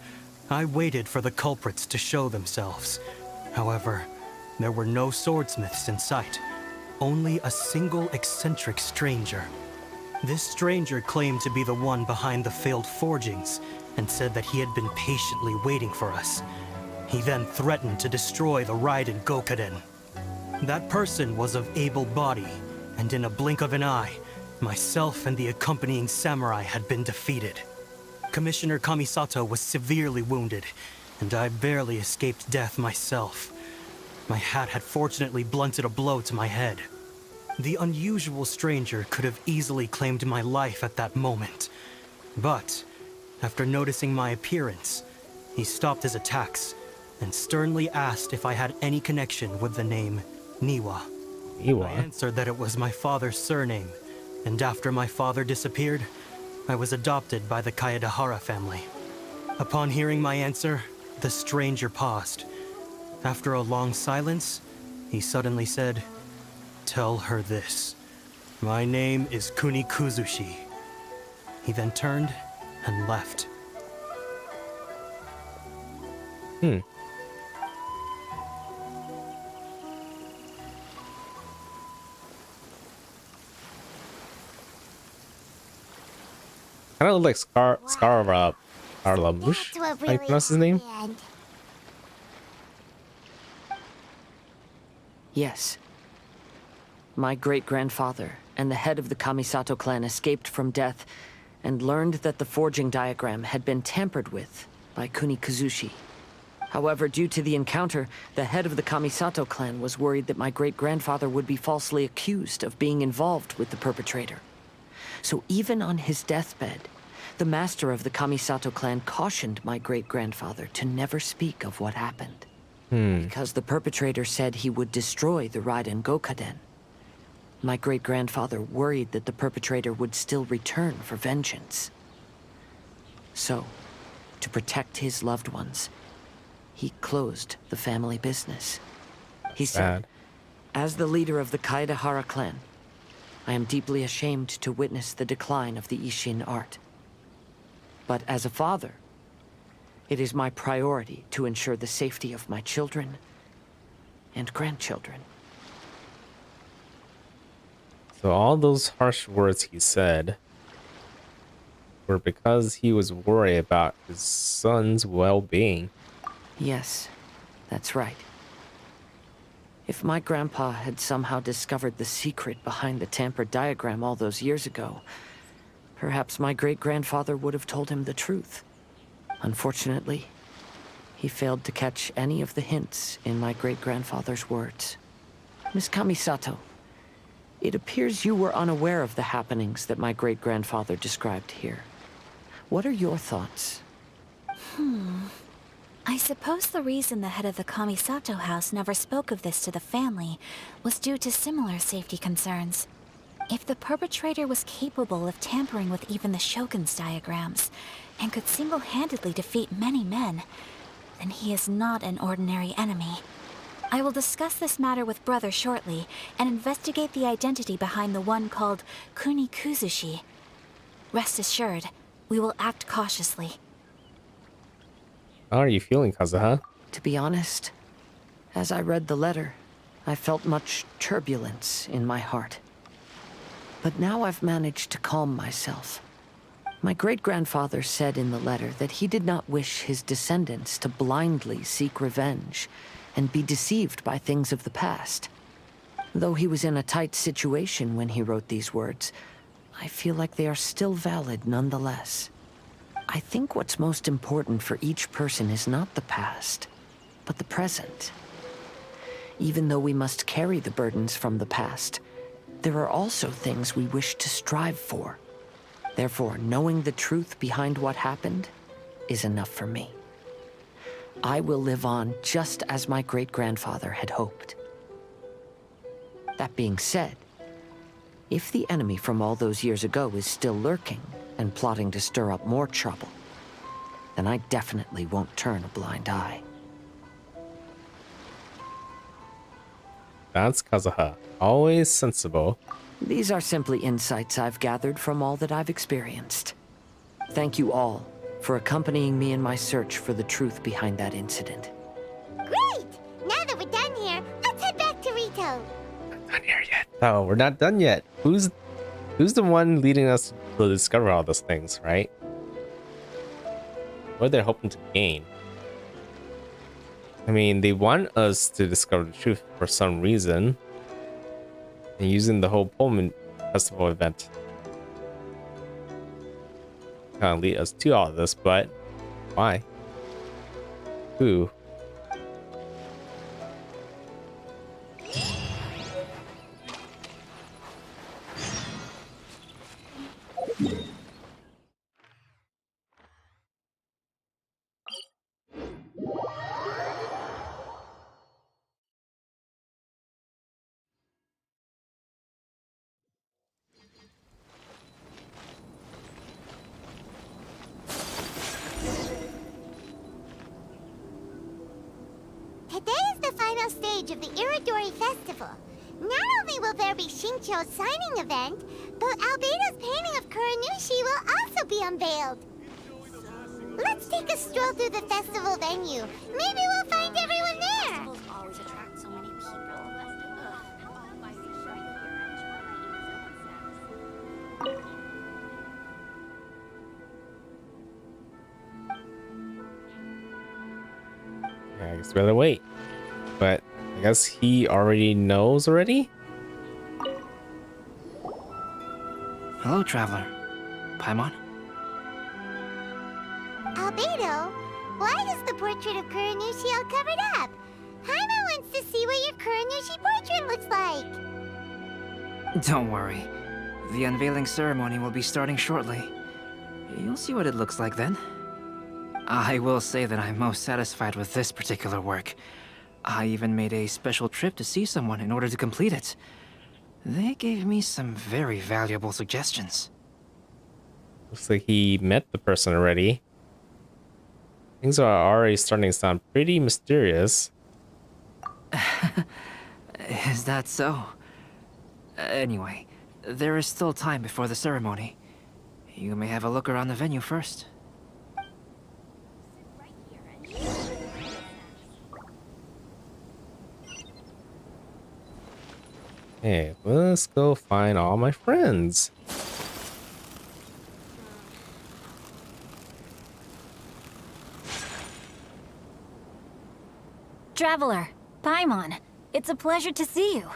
I waited for the culprits to show themselves. However, there were no swordsmiths in sight, only a single eccentric stranger. This stranger claimed to be the one behind the failed forgings, and said that he had been patiently waiting for us. He then threatened to destroy the Raiden Gokaden. That person was of able body, and in a blink of an eye, myself and the accompanying samurai had been defeated. Commissioner Kamisato was severely wounded, and I barely escaped death myself. My hat had fortunately blunted a blow to my head. The unusual stranger could have easily claimed my life at that moment. But, after noticing my appearance, he stopped his attacks and sternly asked if I had any connection with the name Niwa. I Iwa. answered that it was my father's surname, and after my father disappeared, I was adopted by the Kaedehara family. Upon hearing my answer, the stranger paused. After a long silence, he suddenly said, "Tell her this. My name is Kuni Kuzushi." He then turned and left. Kind of look like Scarlamush. That's what How you really pronounce his name? happened. yes. my great-grandfather and the head of the Kamisato clan escaped from death and learned that the forging diagram had been tampered with by Kunikuzushi. However, due to the encounter, the head of the Kamisato clan was worried that my great-grandfather would be falsely accused of being involved with the perpetrator. So even on his deathbed, the master of the Kamisato clan cautioned my great-grandfather to never speak of what happened. Because the perpetrator said he would destroy the Raiden Gokaden. My great-grandfather worried that the perpetrator would still return for vengeance. So, to protect his loved ones, he closed the family business. He said, as the leader of the Kaedehara clan, I am deeply ashamed to witness the decline of the Ishin art. But as a father, it is my priority to ensure the safety of my children and grandchildren. So all those harsh words he said were because he was worried about his son's well-being. Yes, that's right. If my grandpa had somehow discovered the secret behind the tampered diagram all those years ago, perhaps my great-grandfather would have told him the truth. Unfortunately, he failed to catch any of the hints in my great-grandfather's words. Miss Kamisato, it appears you were unaware of the happenings that my great-grandfather described here. What are your thoughts? I suppose the reason the head of the Kamisato house never spoke of this to the family was due to similar safety concerns. If the perpetrator was capable of tampering with even the Shogun's diagrams, and could single-handedly defeat many men, then he is not an ordinary enemy. I will discuss this matter with Brother shortly, and investigate the identity behind the one called Kunikuzushi. Rest assured, we will act cautiously. How are you feeling, Kazuha? To be honest, as I read the letter, I felt much turbulence in my heart. But now I've managed to calm myself. My great-grandfather said in the letter that he did not wish his descendants to blindly seek revenge and be deceived by things of the past. Though he was in a tight situation when he wrote these words, I feel like they are still valid nonetheless. I think what's most important for each person is not the past, but the present. Even though we must carry the burdens from the past, there are also things we wish to strive for. Therefore, knowing the truth behind what happened is enough for me. I will live on just as my great-grandfather had hoped. That being said, if the enemy from all those years ago is still lurking and plotting to stir up more trouble, then I definitely won't turn a blind eye. That's Kazuha. Always sensible. These are simply insights I've gathered from all that I've experienced. Thank you all for accompanying me in my search for the truth behind that incident. Great! Now that we're done here, let's head back to Rito. Not done here yet. No, we're not done yet. Who's the one leading us to discover all those things, right? What are they hoping to gain? I mean, they want us to discover the truth for some reason. And using the whole Pullman Festival event kind of lead us to all of this, but why? Who? Today is the final stage of the Iridori Festival. Not only will there be Shincho's signing event, but Albedo's painting of Kuranushi will also be unveiled. Let's take a stroll through the festival venue. Maybe we'll find everyone there. Festivals always attract so many people. I guess we better wait. But I guess he already knows already? Hello, traveler. Paimon? Albedo, why is the portrait of Kuranushi all covered up? Paimon wants to see what your Kuranushi portrait looks like. Don't worry. The unveiling ceremony will be starting shortly. You'll see what it looks like then. I will say that I'm most satisfied with this particular work. I even made a special trip to see someone in order to complete it. They gave me some very valuable suggestions. Looks like he met the person already. Things are already starting to sound pretty mysterious. Is that so? Anyway, there is still time before the ceremony. You may have a look around the venue first. Hey, let's go find all my friends. Traveler, Paimon, it's a pleasure to see you.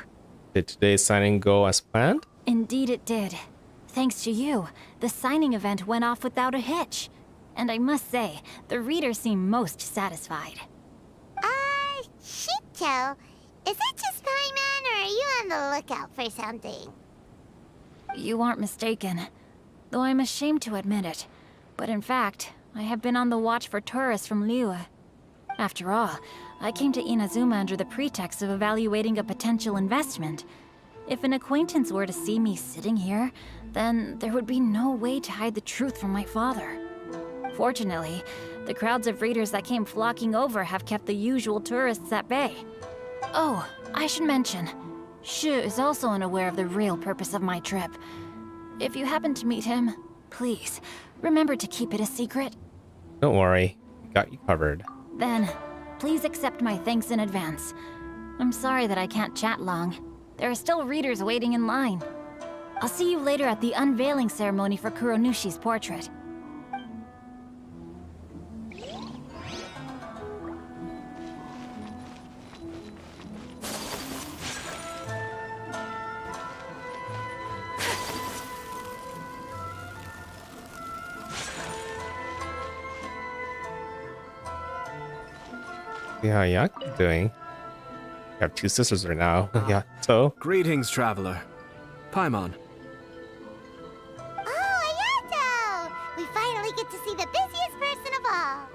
Did today's signing go as planned? Indeed it did. Thanks to you, the signing event went off without a hitch. And I must say, the readers seem most satisfied. Shito, is it just Paimon, or are you on the lookout for something? You aren't mistaken. Though I'm ashamed to admit it. But in fact, I have been on the watch for tourists from Liyue. After all, I came to Inazuma under the pretext of evaluating a potential investment. If an acquaintance were to see me sitting here, then there would be no way to hide the truth from my father. Fortunately, the crowds of readers that came flocking over have kept the usual tourists at bay. Oh, I should mention, Shu is also unaware of the real purpose of my trip. If you happen to meet him, please, remember to keep it a secret. Don't worry, we got you covered. Then, please accept my thanks in advance. I'm sorry that I can't chat long. There are still readers waiting in line. I'll see you later at the unveiling ceremony for Kuronushi's portrait. See how Yaki's doing. I have two sisters right now. Yeah, so Greetings, traveler. Paimon. Oh, Ayato! We finally get to see the busiest person of all.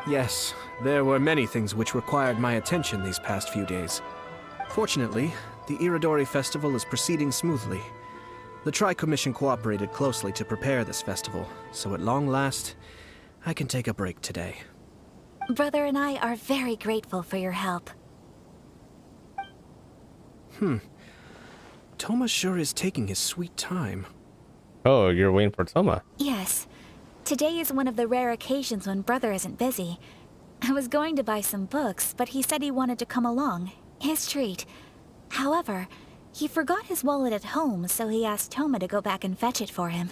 Yes, there were many things which required my attention these past few days. Fortunately, the Iridori festival is proceeding smoothly. The Tri-Commission cooperated closely to prepare this festival, so at long last, I can take a break today. Brother and I are very grateful for your help. Toma sure is taking his sweet time. oh, you're waiting for Toma. Yes. Today is one of the rare occasions when Brother isn't busy. I was going to buy some books, but he said he wanted to come along. His treat. However, he forgot his wallet at home, so he asked Toma to go back and fetch it for him.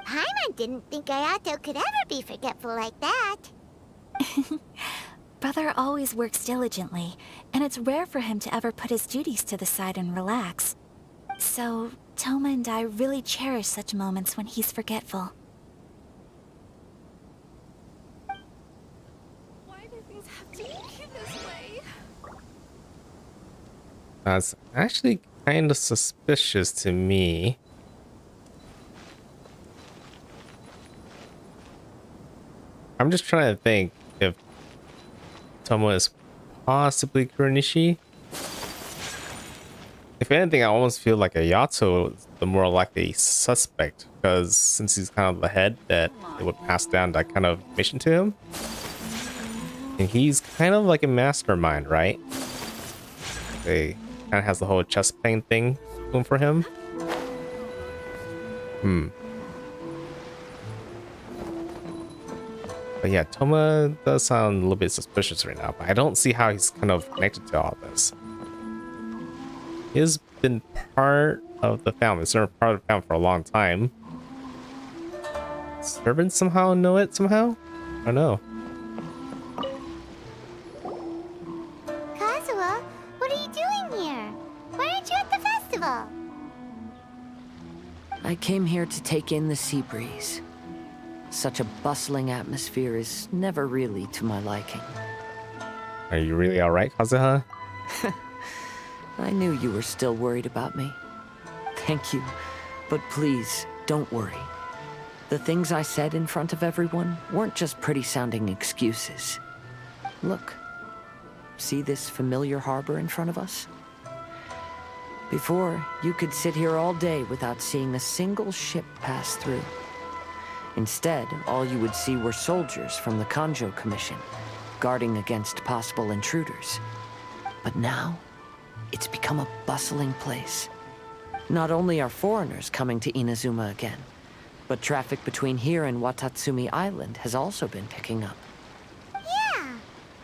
Paimon didn't think Ayato could ever be forgetful like that. Brother always works diligently, and it's rare for him to ever put his duties to the side and relax. So, Toma and I really cherish such moments when he's forgetful. Why do things have to be this way? That's actually kind of suspicious to me. I'm just trying to think if Toma is possibly Kuronishi. If anything, I almost feel like Ayato is the more likely suspect, because since he's kind of the head, that it would pass down that kind of mission to him. And he's kind of like a mastermind, right? He kind of has the whole chest pain thing going for him. But yeah, Toma does sound a little bit suspicious right now, but I don't see how he's kind of connected to all this. He has been part of the family, certainly part of the family for a long time. Servants somehow know it somehow? I don't know. Kazuha, what are you doing here? Why aren't you at the festival? I came here to take in the sea breeze. Such a bustling atmosphere is never really to my liking. Are you really alright, Kazuha? I knew you were still worried about me. Thank you, but please, don't worry. The things I said in front of everyone weren't just pretty-sounding excuses. Look, see this familiar harbor in front of us? Before, you could sit here all day without seeing a single ship pass through. Instead, all you would see were soldiers from the Kanjo Commission, guarding against possible intruders. But now, it's become a bustling place. Not only are foreigners coming to Inazuma again, but traffic between here and Watatsumi Island has also been picking up. Yeah,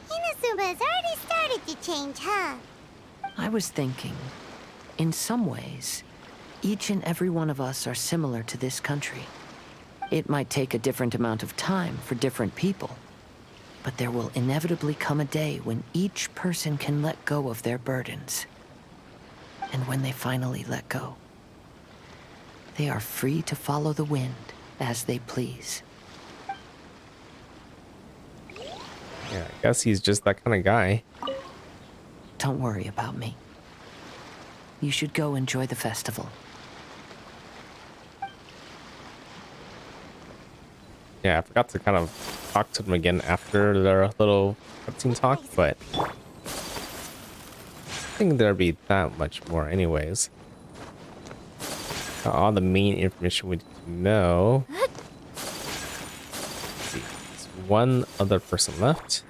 Inazuma has already started to change, huh? I was thinking, in some ways, each and every one of us are similar to this country. It might take a different amount of time for different people, but there will inevitably come a day when each person can let go of their burdens. And when they finally let go, they are free to follow the wind as they please. Yeah, I guess he's just that kind of guy. Don't worry about me. You should go enjoy the festival. Yeah, I forgot to kind of talk to them again after their little cutscene talk, but I think there'll be that much more anyways. All the main information we need to know. Let's see, there's one other person left.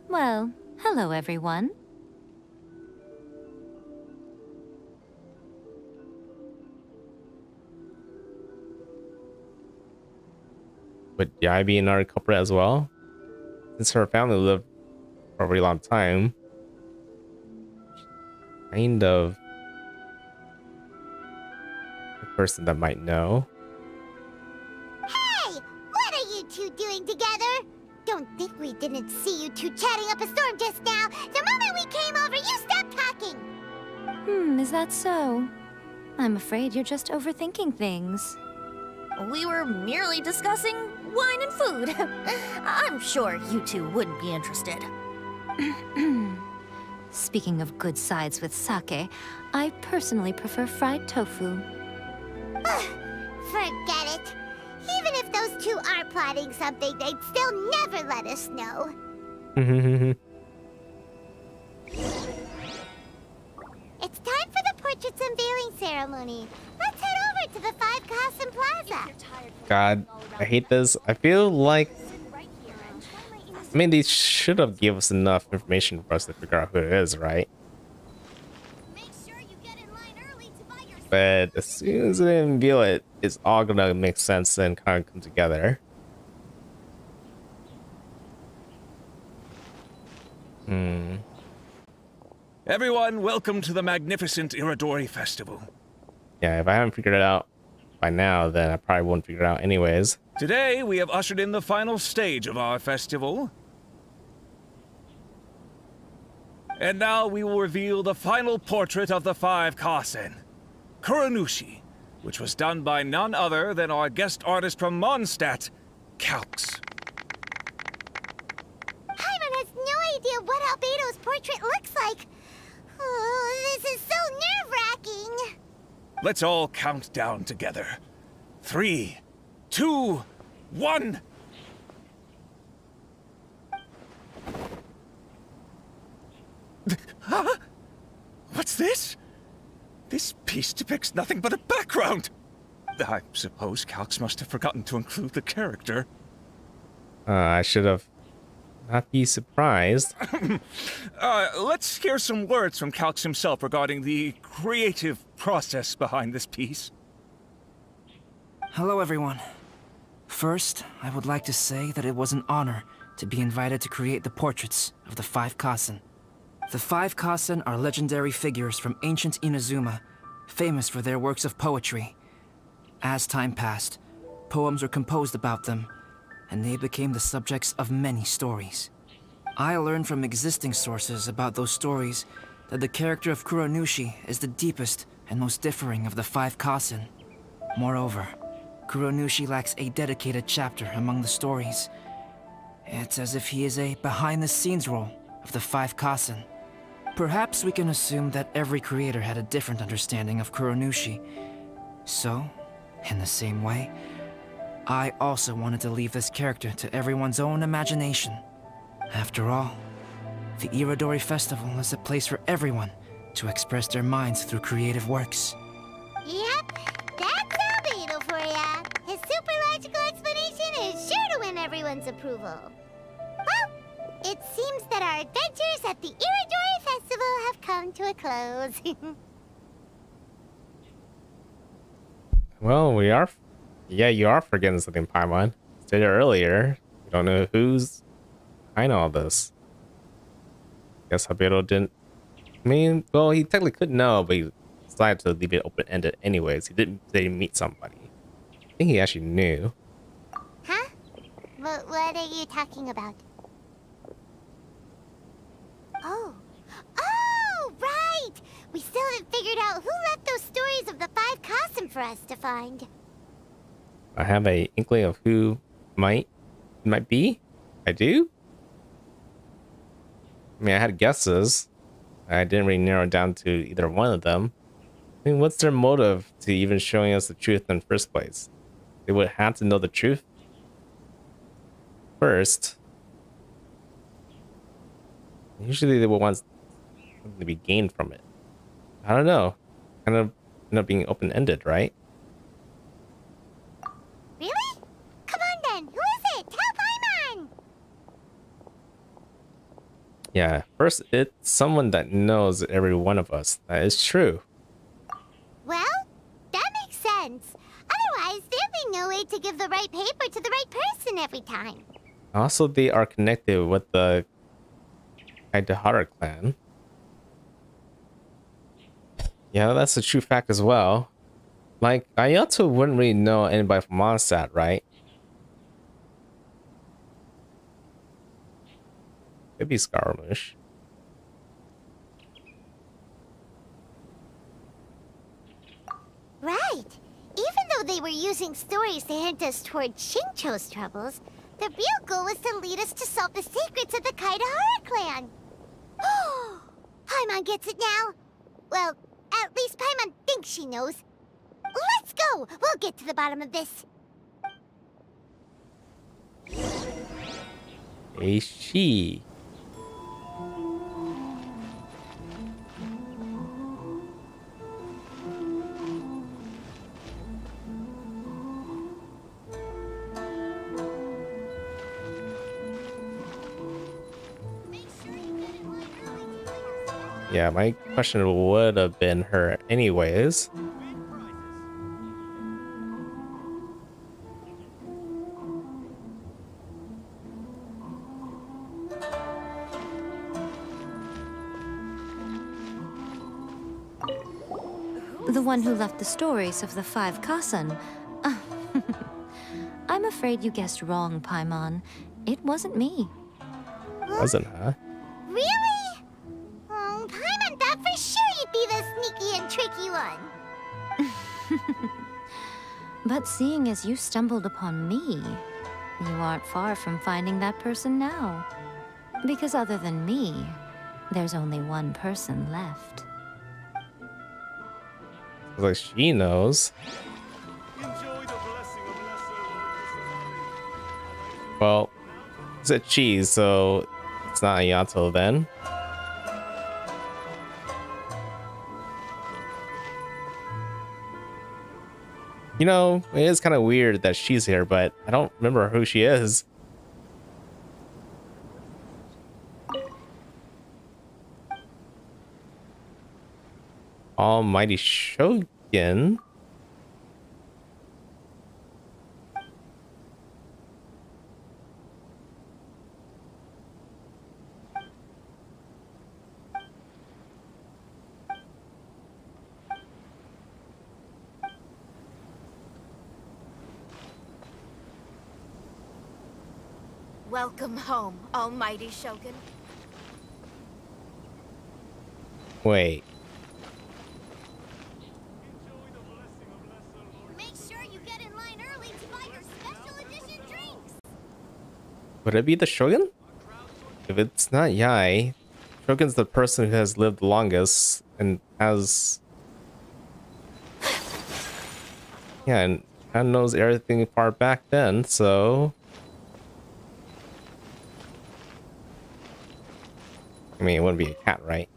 Well, hello everyone. Would Yai be another culprit as well? Since her family lived for a very long time. Kind of a person that might know. Hey! What are you two doing together? Don't think we didn't see you two chatting up a storm just now. The moment we came over, you stopped talking. Is that so? I'm afraid you're just overthinking things. We were merely discussing wine and food. I'm sure you two wouldn't be interested. Speaking of good sides with sake, I personally prefer fried tofu. Forget it. Even if those two are plotting something, they'd still never let us know. It's time for the portrait's unveiling ceremony. Let's head over to the 5 Kasen Plaza. God, I hate this. I feel like, I mean, they should have given us enough information for us to figure out who it is, right? But as soon as they reveal it, it's all gonna make sense and kind of come together. Everyone, welcome to the magnificent Iridori Festival. Yeah, if I haven't figured it out by now, then I probably won't figure it out anyways. Today, we have ushered in the final stage of our festival. And now we will reveal the final portrait of the 5 Kasen, Kuranushi, which was done by none other than our guest artist from Mondstadt, Calx. Paimon has no idea what Albedo's portrait looks like. Oh, this is so nerve-wracking. Let's all count down together. 3, 2, 1. Huh? What's this? This piece depicts nothing but a background. I suppose Calx must have forgotten to include the character. I should have not be surprised. Let's hear some words from Calx himself regarding the creative process behind this piece. Hello, everyone. First, I would like to say that it was an honor to be invited to create the portraits of the 5 Kasen. The 5 Kasen are legendary figures from ancient Inazuma, famous for their works of poetry. As time passed, poems were composed about them, and they became the subjects of many stories. I learned from existing sources about those stories that the character of Kuronushi is the deepest and most differing of the 5 Kasen. Moreover, Kuronushi lacks a dedicated chapter among the stories. It's as if he is a behind-the-scenes role of the 5 Kasen. Perhaps we can assume that every creator had a different understanding of Kuronushi. So, in the same way, I also wanted to leave this character to everyone's own imagination. After all, the Irodori Festival is a place for everyone to express their minds through creative works. Yep, that's Albedo for ya. His super logical explanation is sure to win everyone's approval. Well, it seems that our adventures at the Irodori Festival have come to a close. Well, we are. Yeah, you are forgetting something, Paimon. Stated earlier, you don't know who's behind all this. Guess Albedo didn't. I mean, well, he technically could know, but he decided to leave it open-ended anyways. He didn't say meet somebody. I think he actually knew. Huh? What are you talking about? Oh. Oh, right! We still haven't figured out who left those stories of the 5 Kasen for us to find. I have a inkling of who might be. I do. I mean, I had guesses. I didn't really narrow it down to either one of them. I mean, what's their motive to even showing us the truth in the first place? They would have to know the truth first. Usually they would want something to be gained from it. I don't know. Kind of end up being open-ended, right? Really? Come on then, who is it? Tell Paimon! Yeah, first it's someone that knows every one of us. That is true. Well, that makes sense. Otherwise, there'd be no way to give the right paper to the right person every time. Also, they are connected with the Kaidahara clan. Yeah, that's a true fact as well. Like, Ayato wouldn't really know anybody from Mondstadt, right? Could be Scaramouche. Right. Even though they were using stories to hint us toward Shincho's troubles, the real goal was to lead us to solve the secrets of the Kaidahara clan. Paimon gets it now. Well, at least Paimon thinks she knows. Let's go! We'll get to the bottom of this. Hey, she. Yeah, my question would have been her anyways. The one who left the stories of the 5 Kasen. I'm afraid you guessed wrong, Paimon. It wasn't me. Wasn't, huh? Really? Oh, Paimon thought for sure you'd be the sneaky and tricky one. But seeing as you stumbled upon me, you aren't far from finding that person now. Because other than me, there's only one person left. Like she knows. Well, it's a cheese, so it's not Ayato then. You know, it is kind of weird that she's here, but I don't remember who she is. Almighty Shogun. Welcome home, almighty Shogun. Wait. Make sure you get in line early to buy your special edition drinks. Would it be the Shogun? If it's not Yai, Shogun's the person who has lived longest and has... Yeah, and kind of knows everything far back then, so... I mean, it wouldn't be a cat, right?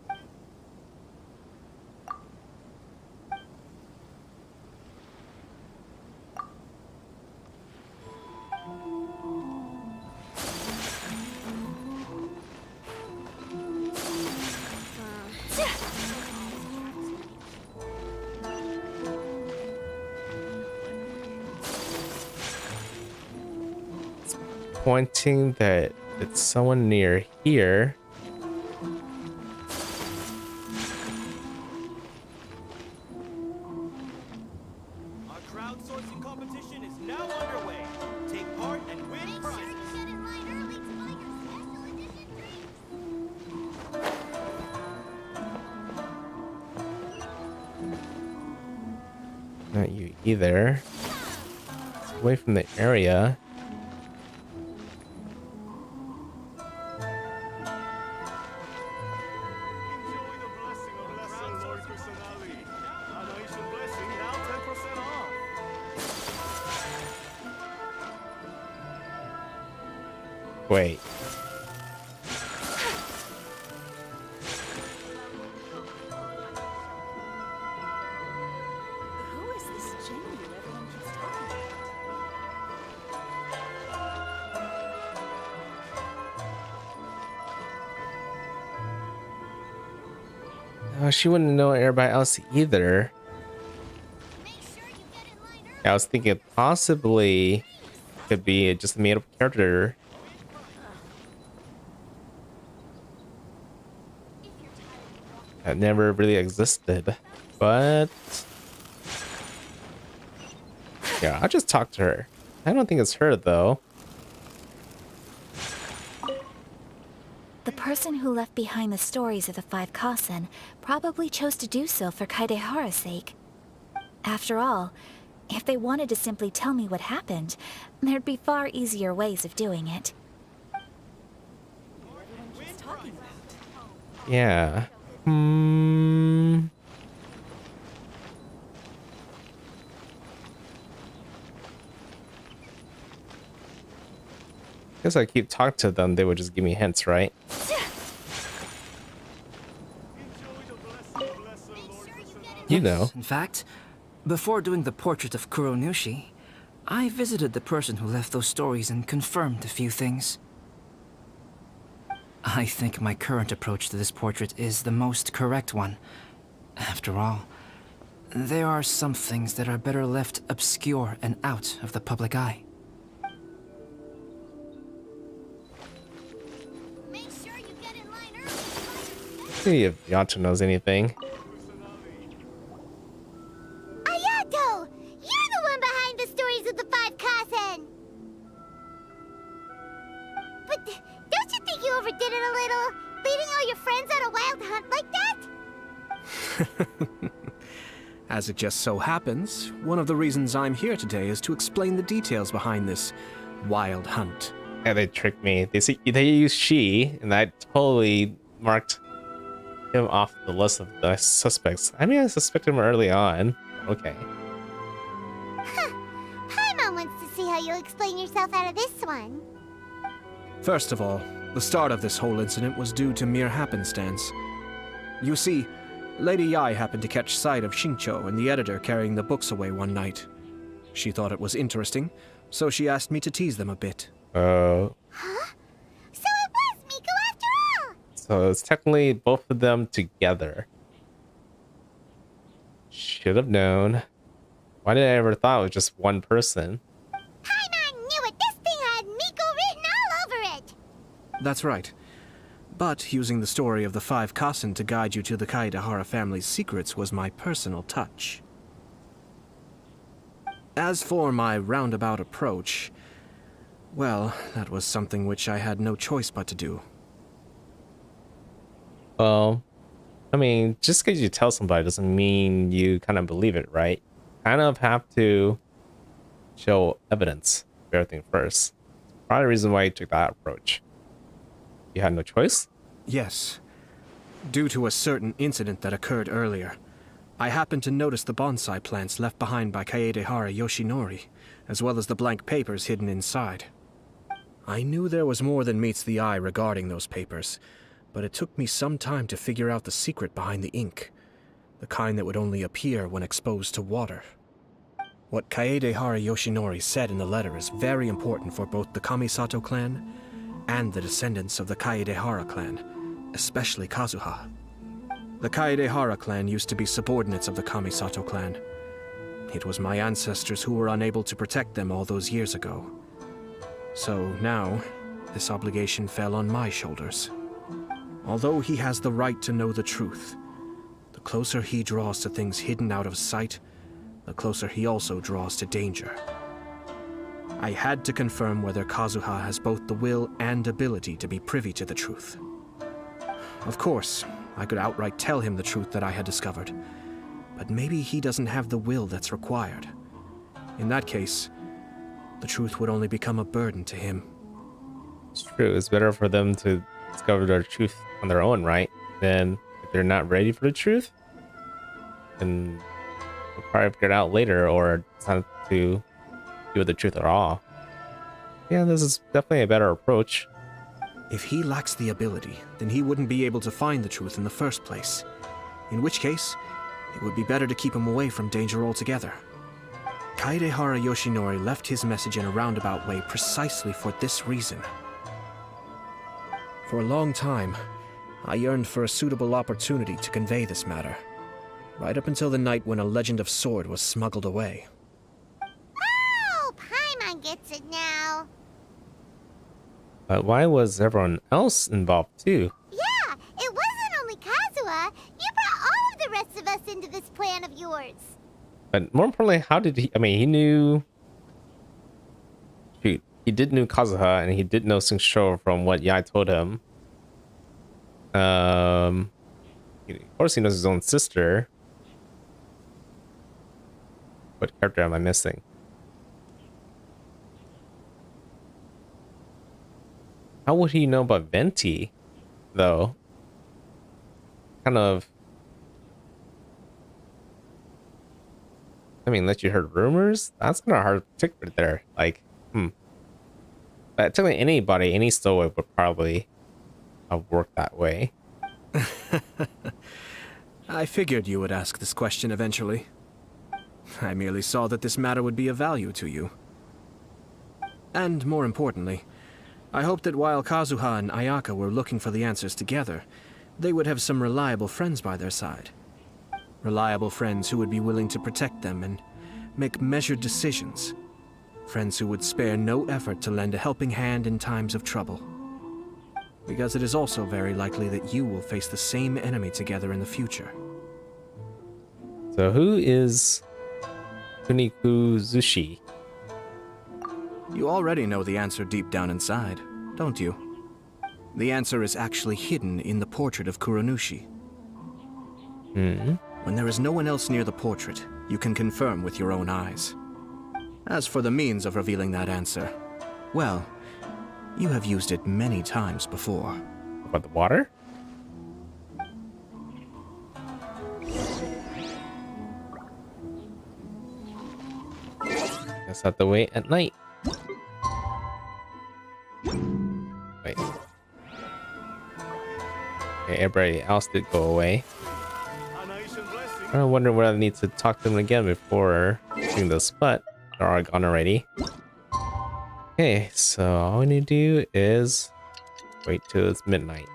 Pointing that it's someone near here. Our crowdsourcing competition is now underway. Take part and win prizes. Get in line early to buy your special edition drinks. Not you either. It's away from the area. Wait. Who is this Jenny that everyone keeps talking Oh, she wouldn't know everybody else either. Yeah, I was thinking possibly could be just a made-up character. That never really existed, but yeah, I'll just talk to her. I don't think it's her though. The person who left behind the stories of the Five Kasen probably chose to do so for Kaedehara's sake. After all, if they wanted to simply tell me what happened, there'd be far easier ways of doing it. Yeah. Guess I keep talking to them, they would just give me hints, right? You know. In fact, before doing the portrait of Kuronushi, I visited the person who left those stories and confirmed a few things. I think my current approach to this portrait is the most correct one. After all, there are some things that are better left obscure and out of the public eye. See if Yato knows anything. Ayato! You're the one behind the stories of the Five Kasen! But don't you think you overdid it a little? Leading all your friends on a wild hunt like that? As it just so happens, one of the reasons I'm here today is to explain the details behind this wild hunt. Yeah, they tricked me. They used she, and I totally marked him off the list of the suspects. I mean, I suspected him early on. Okay. Paimon wants to see how you'll explain yourself out of this one. First of all, the start of this whole incident was due to mere happenstance. You see, Lady Yai happened to catch sight of Shincho and the editor carrying the books away one night. She thought it was interesting, so she asked me to tease them a bit. Oh. Huh? So it was Miko after all! So it's technically both of them together. Should have known. Why did I ever thought it was just one person? Paimon knew it! This thing had Miko written all over it! That's right. But using the story of the Five Kasen to guide you to the Kaedehara family's secrets was my personal touch. As for my roundabout approach, Well, that was something which I had no choice but to do. Well, I mean, just because you tell somebody doesn't mean you kind of believe it, right? Kind of have to show evidence of everything first. Probably the reason why you took that approach. You had no choice? Yes. Due to a certain incident that occurred earlier, I happened to notice the bonsai plants left behind by Kaedehara Yoshinori, as well as the blank papers hidden inside. I knew there was more than meets the eye regarding those papers, but it took me some time to figure out the secret behind the ink, the kind that would only appear when exposed to water. What Kaedehara Yoshinori said in the letter is very important for both the Kamisato clan and the descendants of the Kaedehara clan, especially Kazuha. The Kaedehara clan used to be subordinates of the Kamisato clan. It was my ancestors who were unable to protect them all those years ago. So now, this obligation fell on my shoulders. Although he has the right to know the truth, the closer he draws to things hidden out of sight, the closer he also draws to danger. I had to confirm whether Kazuha has both the will and ability to be privy to the truth. Of course, I could outright tell him the truth that I had discovered, but maybe he doesn't have the will that's required. In that case, the truth would only become a burden to him. It's true. It's better for them to discover their truth on their own, right? Then if they're not ready for the truth, then they'll probably figure it out later or decide to deal with the truth at all. Yeah, this is definitely a better approach. If he lacks the ability, then he wouldn't be able to find the truth in the first place. In which case, it would be better to keep him away from danger altogether. Kaedehara Yoshinori left his message in a roundabout way precisely for this reason. For a long time, I yearned for a suitable opportunity to convey this matter, right up until the night when a legend of sword was smuggled away. Oh, Paimon gets it now. But why was everyone else involved too? Yeah, it wasn't only Kazuha. You brought all of the rest of us into this plan of yours. But more importantly, how did he... I mean, he knew... Shoot, he did know Kazuha, and he did know Singshou from what Yai told him. Of course he knows his own sister. What character am I missing? How would he know about Venti, though? Kind of... I mean, unless you heard rumors, that's kind of hard to pick right there. Like, But technically anybody, any stoic would probably have worked that way. I figured you would ask this question eventually. I merely saw that this matter would be of value to you. And more importantly, I hoped that while Kazuha and Ayaka were looking for the answers together, they would have some reliable friends by their side. Reliable friends who would be willing to protect them and make measured decisions. Friends who would spare no effort to lend a helping hand in times of trouble. Because it is also very likely that you will face the same enemy together in the future. So who is Kunikuzushi? You already know the answer deep down inside, don't you? The answer is actually hidden in the portrait of Kuronushi. When there is no one else near the portrait, you can confirm with your own eyes. As for the means of revealing that answer, well, you have used it many times before. About the water? Guess I have to wait at night. Wait. Okay, everybody else did go away. I wonder whether I need to talk to them again before doing this, but they're all gone already. Okay, so all we need to do is wait till it's midnight.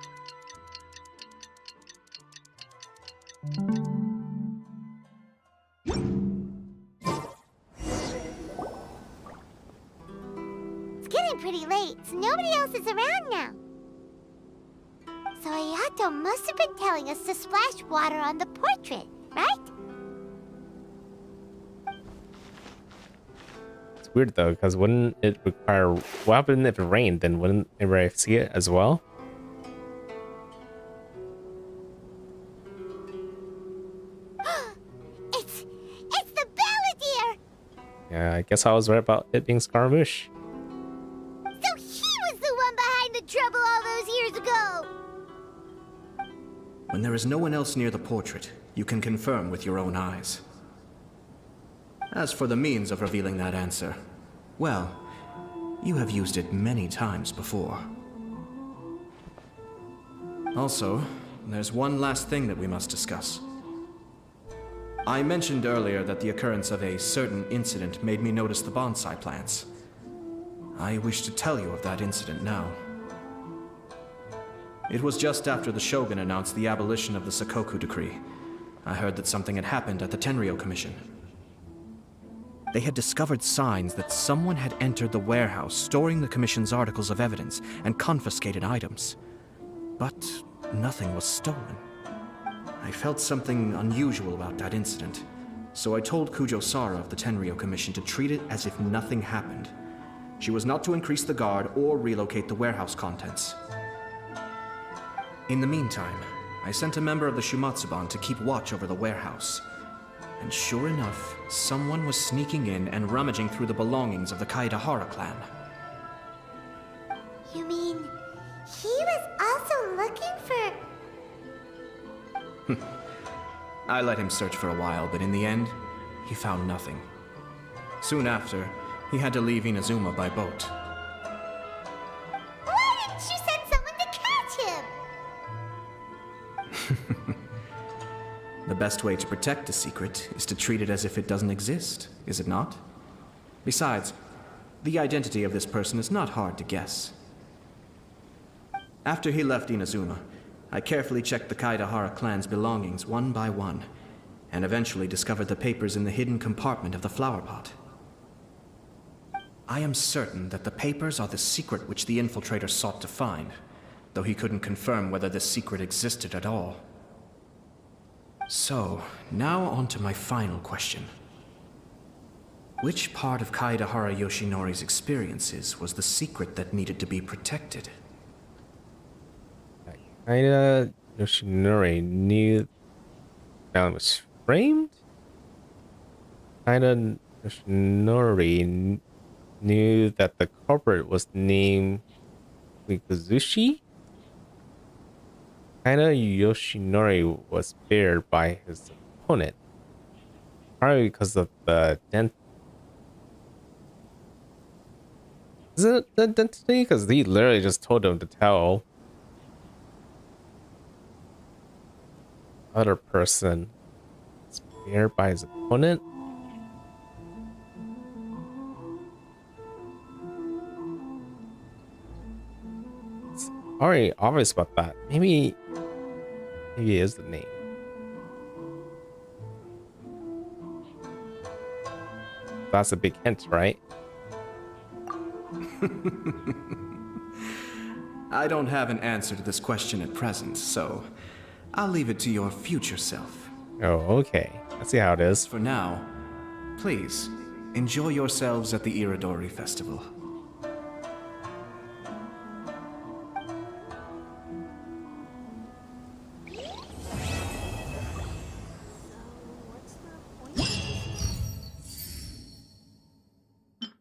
It's getting pretty late, so nobody else is around now. So Ayato must have been telling us to splash water on the portrait, right? weird though, because wouldn't it require... What happened if it rained? Then wouldn't everybody see it as well? It's the Balladeer! Yeah, I guess I was right about it being Scaramouche. So he was the one behind the trouble all those years ago! When there is no one else near the portrait, you can confirm with your own eyes. As for the means of revealing that answer, well, you have used it many times before. Also, there's one last thing that we must discuss. I mentioned earlier that the occurrence of a certain incident made me notice the bonsai plants. I wish to tell you of that incident now. It was just after the Shogun announced the abolition of the Sakoku decree. I heard that something had happened at the Tenryou Commission. They had discovered signs that someone had entered the warehouse storing the Commission's articles of evidence and confiscated items. But nothing was stolen. I felt something unusual about that incident, so I told Kujo-Sara of the Tenryou Commission to treat it as if nothing happened. She was not to increase the guard or relocate the warehouse contents. In the meantime, I sent a member of the Shumatsuban to keep watch over the warehouse. And sure enough, someone was sneaking in and rummaging through the belongings of the Kaedahara clan. You mean, he was also looking for... I let him search for a while, but in the end, he found nothing. Soon after, he had to leave Inazuma by boat. Why didn't you send someone to catch him? The best way to protect a secret is to treat it as if it doesn't exist, is it not? Besides, the identity of this person is not hard to guess. After he left Inazuma, I carefully checked the Kaedahara clan's belongings one by one, and eventually discovered the papers in the hidden compartment of the flower pot. I am certain that the papers are the secret which the infiltrator sought to find, though he couldn't confirm whether this secret existed at all. So, now on to my final question. Which part of Kaedahara Yoshinori's experiences was the secret that needed to be protected? Kaeda Yoshinori knew Alan was framed? Kaeda Yoshinori knew that the culprit was named Mikuzushi? Kaeda Yoshinori was feared by his opponent, probably because of the dent. Is it the identity? Because he literally just told him to tell other person. It's feared by his opponent. It's already obvious about that. Maybe it is the name. That's a big hint, right? I don't have an answer to this question at present, so I'll leave it to your future self. Oh, okay. Let's see how it is. For now, please, enjoy yourselves at the Iridori Festival.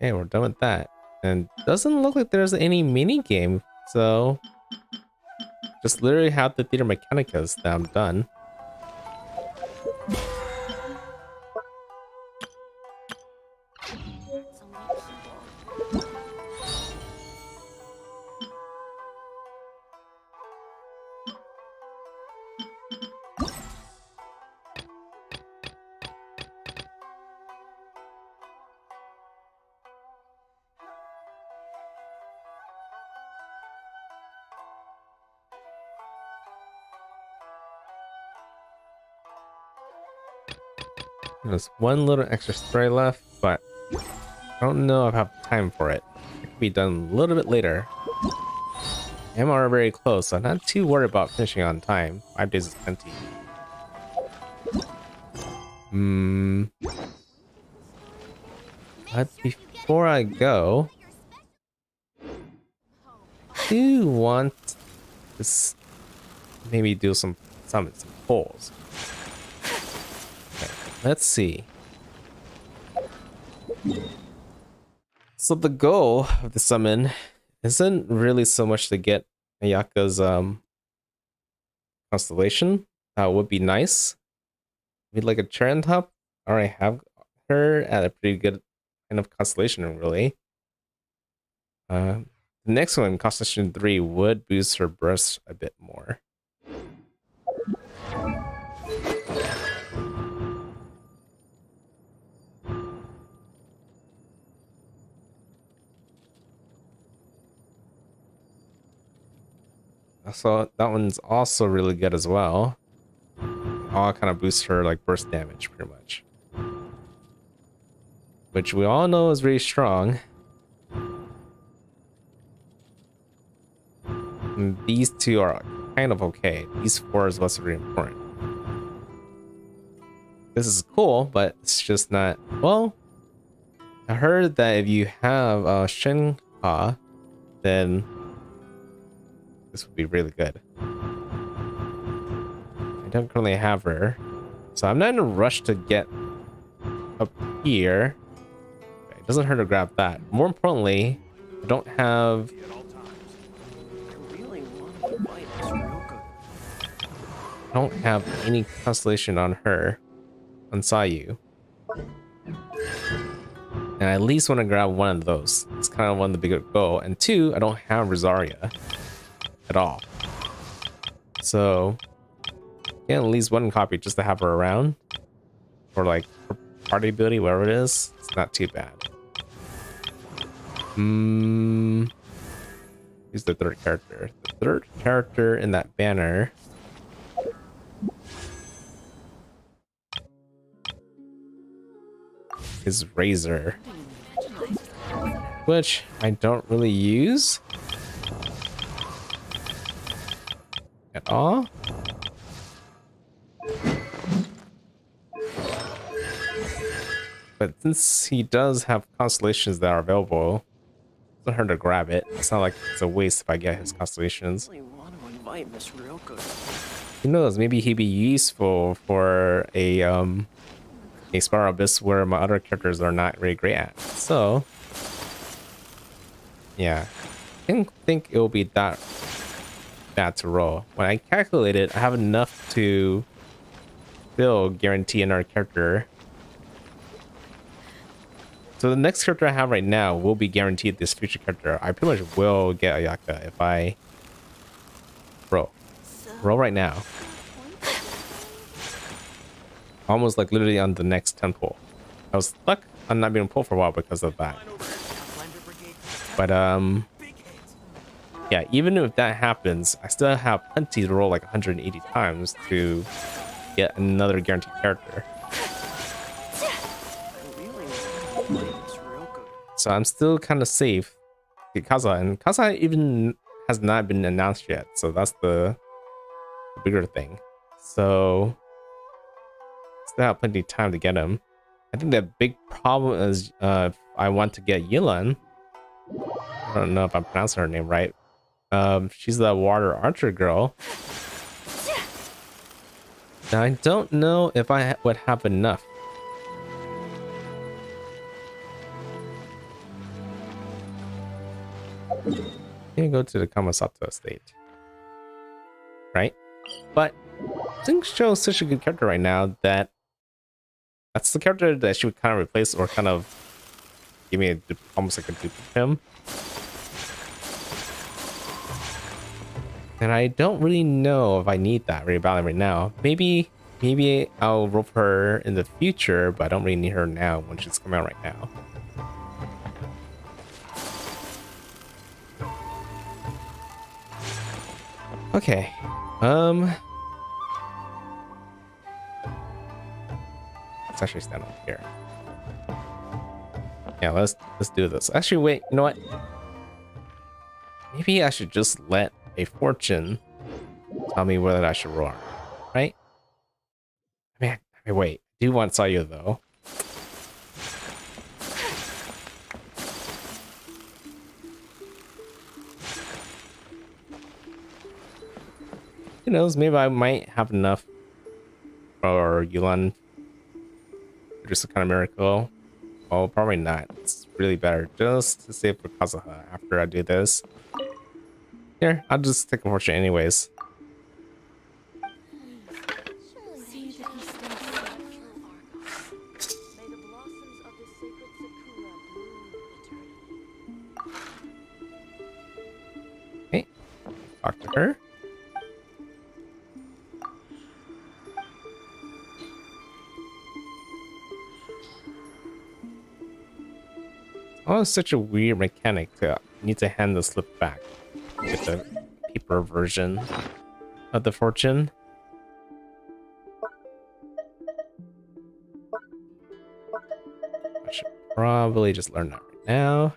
Okay, we're done with that. And doesn't look like there's any mini game, so just literally have the theater mechanicas that I'm done. There's one little extra story left, but I don't know if I have time for it. It could be done a little bit later. I'm already very close, so I'm not too worried about finishing on time. 5 days is plenty. But before I go, I do want to maybe do some polls. Okay, let's see. So the goal of the summon isn't really so much to get Ayaka's constellation. That would be nice. We'd like a chair on top. I already have her at a pretty good kind of constellation, really. The next one, Constellation 3, would boost her burst a bit more. So that one's also really good as well. All kind of boosts her like burst damage, pretty much, which we all know is very strong. And these two are kind of okay. These four is less very important. This is cool, but it's just not. Well, I heard that if you have Shenha, then this would be really good. I don't currently have her, so I'm not in a rush to get up here. Okay, it doesn't hurt to grab that. More importantly, I don't have. I don't have any constellation on her, on Sayu. And I at least want to grab one of those. It's kind of one of the bigger goal. And two, I don't have Rosaria at all. So, yeah, at least one copy just to have her around. Or like party ability, whatever it is. It's not too bad. Who's the third character? The third character in that banner is Razor, which I don't really use at all. But since he does have constellations that are available, it's not hard to grab it. It's not like it's a waste if I get his constellations. Who knows? Maybe he'd be useful for a Spiral Abyss where my other characters are not really great at. So, yeah, I didn't think it will be that bad to roll. When I calculated, I have enough to still guarantee another character. So the next character I have right now will be guaranteed this future character. I pretty much will get Ayaka if I roll right now. Almost like literally on the next 10 pull. I was stuck on not being pulled for a while because of that. But yeah, even if that happens, I still have plenty to roll like 180 times to get another guaranteed character. So I'm still kind of safe. Kaza, and Kaza even has not been announced yet, so that's the bigger thing. So still have plenty of time to get him. I think the big problem is if I want to get Yilan. I don't know if I'm pronouncing her name right. She's the water archer girl. Now I don't know if I would have enough. You go to the Kamasato estate, right? But Xingqiu is such a good character right now that that's the character that she would kind of replace or kind of give me almost like a dupe of him. And I don't really know if I need that really badly right now. Maybe I'll roll for her in the future, but I don't really need her now when she's coming out right now. Okay. Let's actually stand up here. Yeah, let's do this. Actually, wait, you know what? Maybe I should just let a fortune tell me whether I should roll, right? I mean, wait. I do want Sayu though. Who knows? Maybe I might have enough for Yulan. Just a kind of miracle. Oh, probably not. It's really better just to save for Kazuha after I do this. Here, I'll just take a fortune anyways. Okay, talk to her. Oh, it's such a weird mechanic to need to hand the slip back with the paper version of the fortune. I should probably just learn that right now.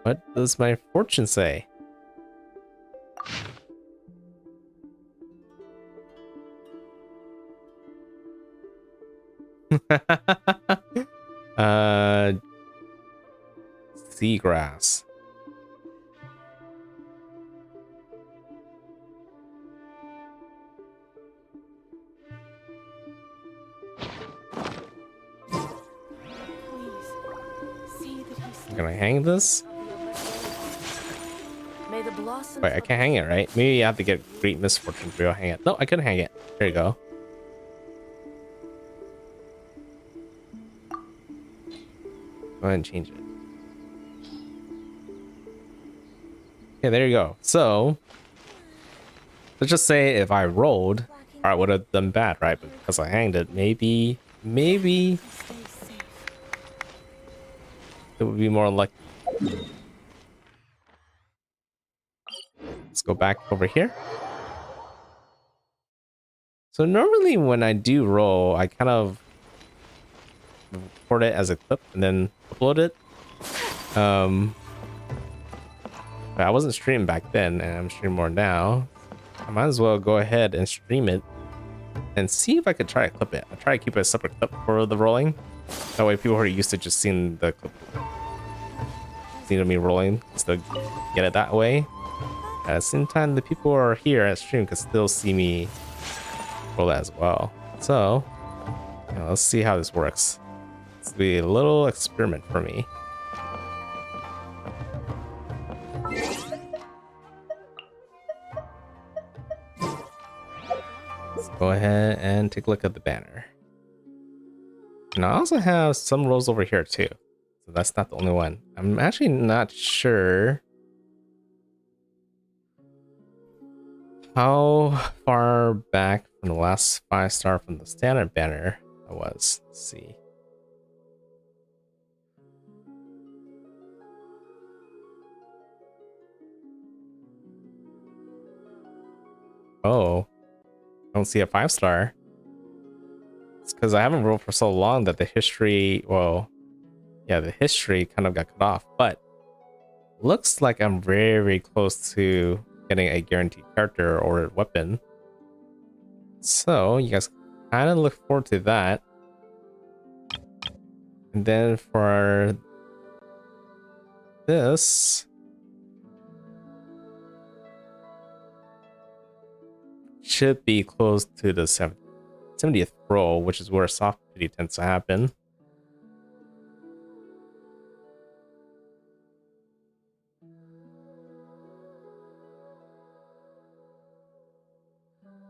What does my fortune say? Seagrass. Can I hang this? Wait, I can't hang it, right? Maybe you have to get great misfortune to be able to hang it. No, I couldn't hang it. There you go. Go ahead and change it. Okay, there you go. So, let's just say if I rolled, I would have done bad, right? But because I hanged it, maybe it would be more lucky. Let's go back over here. So normally when I do roll, I kind of record it as a clip and then upload it. But I wasn't streaming back then, and I'm streaming more now. I might as well go ahead and stream it and see if I could try to clip it. I'll try to keep it a separate clip for the rolling. That way people who are used to just seeing the clip, seeing me rolling, still get it that way. At the same time, the people who are here at stream can still see me roll it as well. So, yeah, let's see how this works. This will be a little experiment for me. Let's go ahead and take a look at the banner. And I also have some rolls over here too. So that's not the only one. I'm actually not sure how far back from the last 5-star from the standard banner I was. Let's see. Oh, I don't see a 5-star. It's because I haven't rolled for so long that the history, well, yeah, the history kind of got cut off, but looks like I'm very close to getting a guaranteed character or weapon. So you guys kind of look forward to that. And then for this, should be close to the 70th roll, which is where soft pity tends to happen.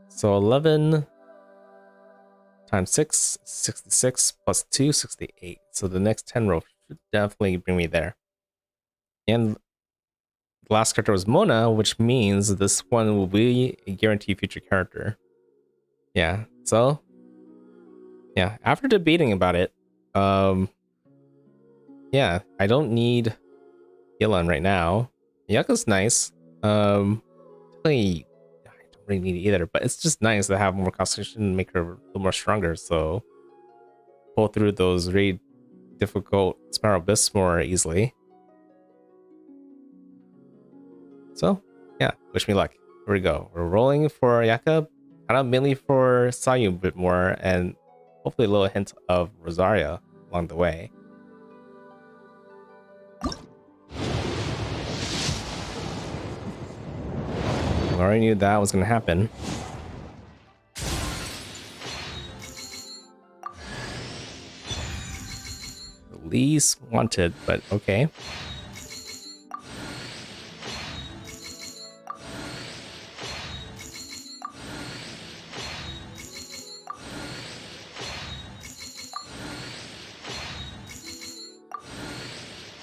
So 11 times 6, 66 plus 2, 68. So the next 10 roll should definitely bring me there. And the last character was Mona, which means this one will be a guaranteed future character. Yeah, so yeah, after debating about it, yeah, I don't need Yelan right now. Yaku's nice. Really, I don't really need it either, but it's just nice to have more concentration and make her a little more stronger, so pull through those really difficult spiral abyss more easily. So, yeah, wish me luck. Here we go. We're rolling for Yaka, kind of mainly for Sayu a bit more, and hopefully a little hint of Rosaria along the way. already knew that was gonna happen. The least wanted, but okay.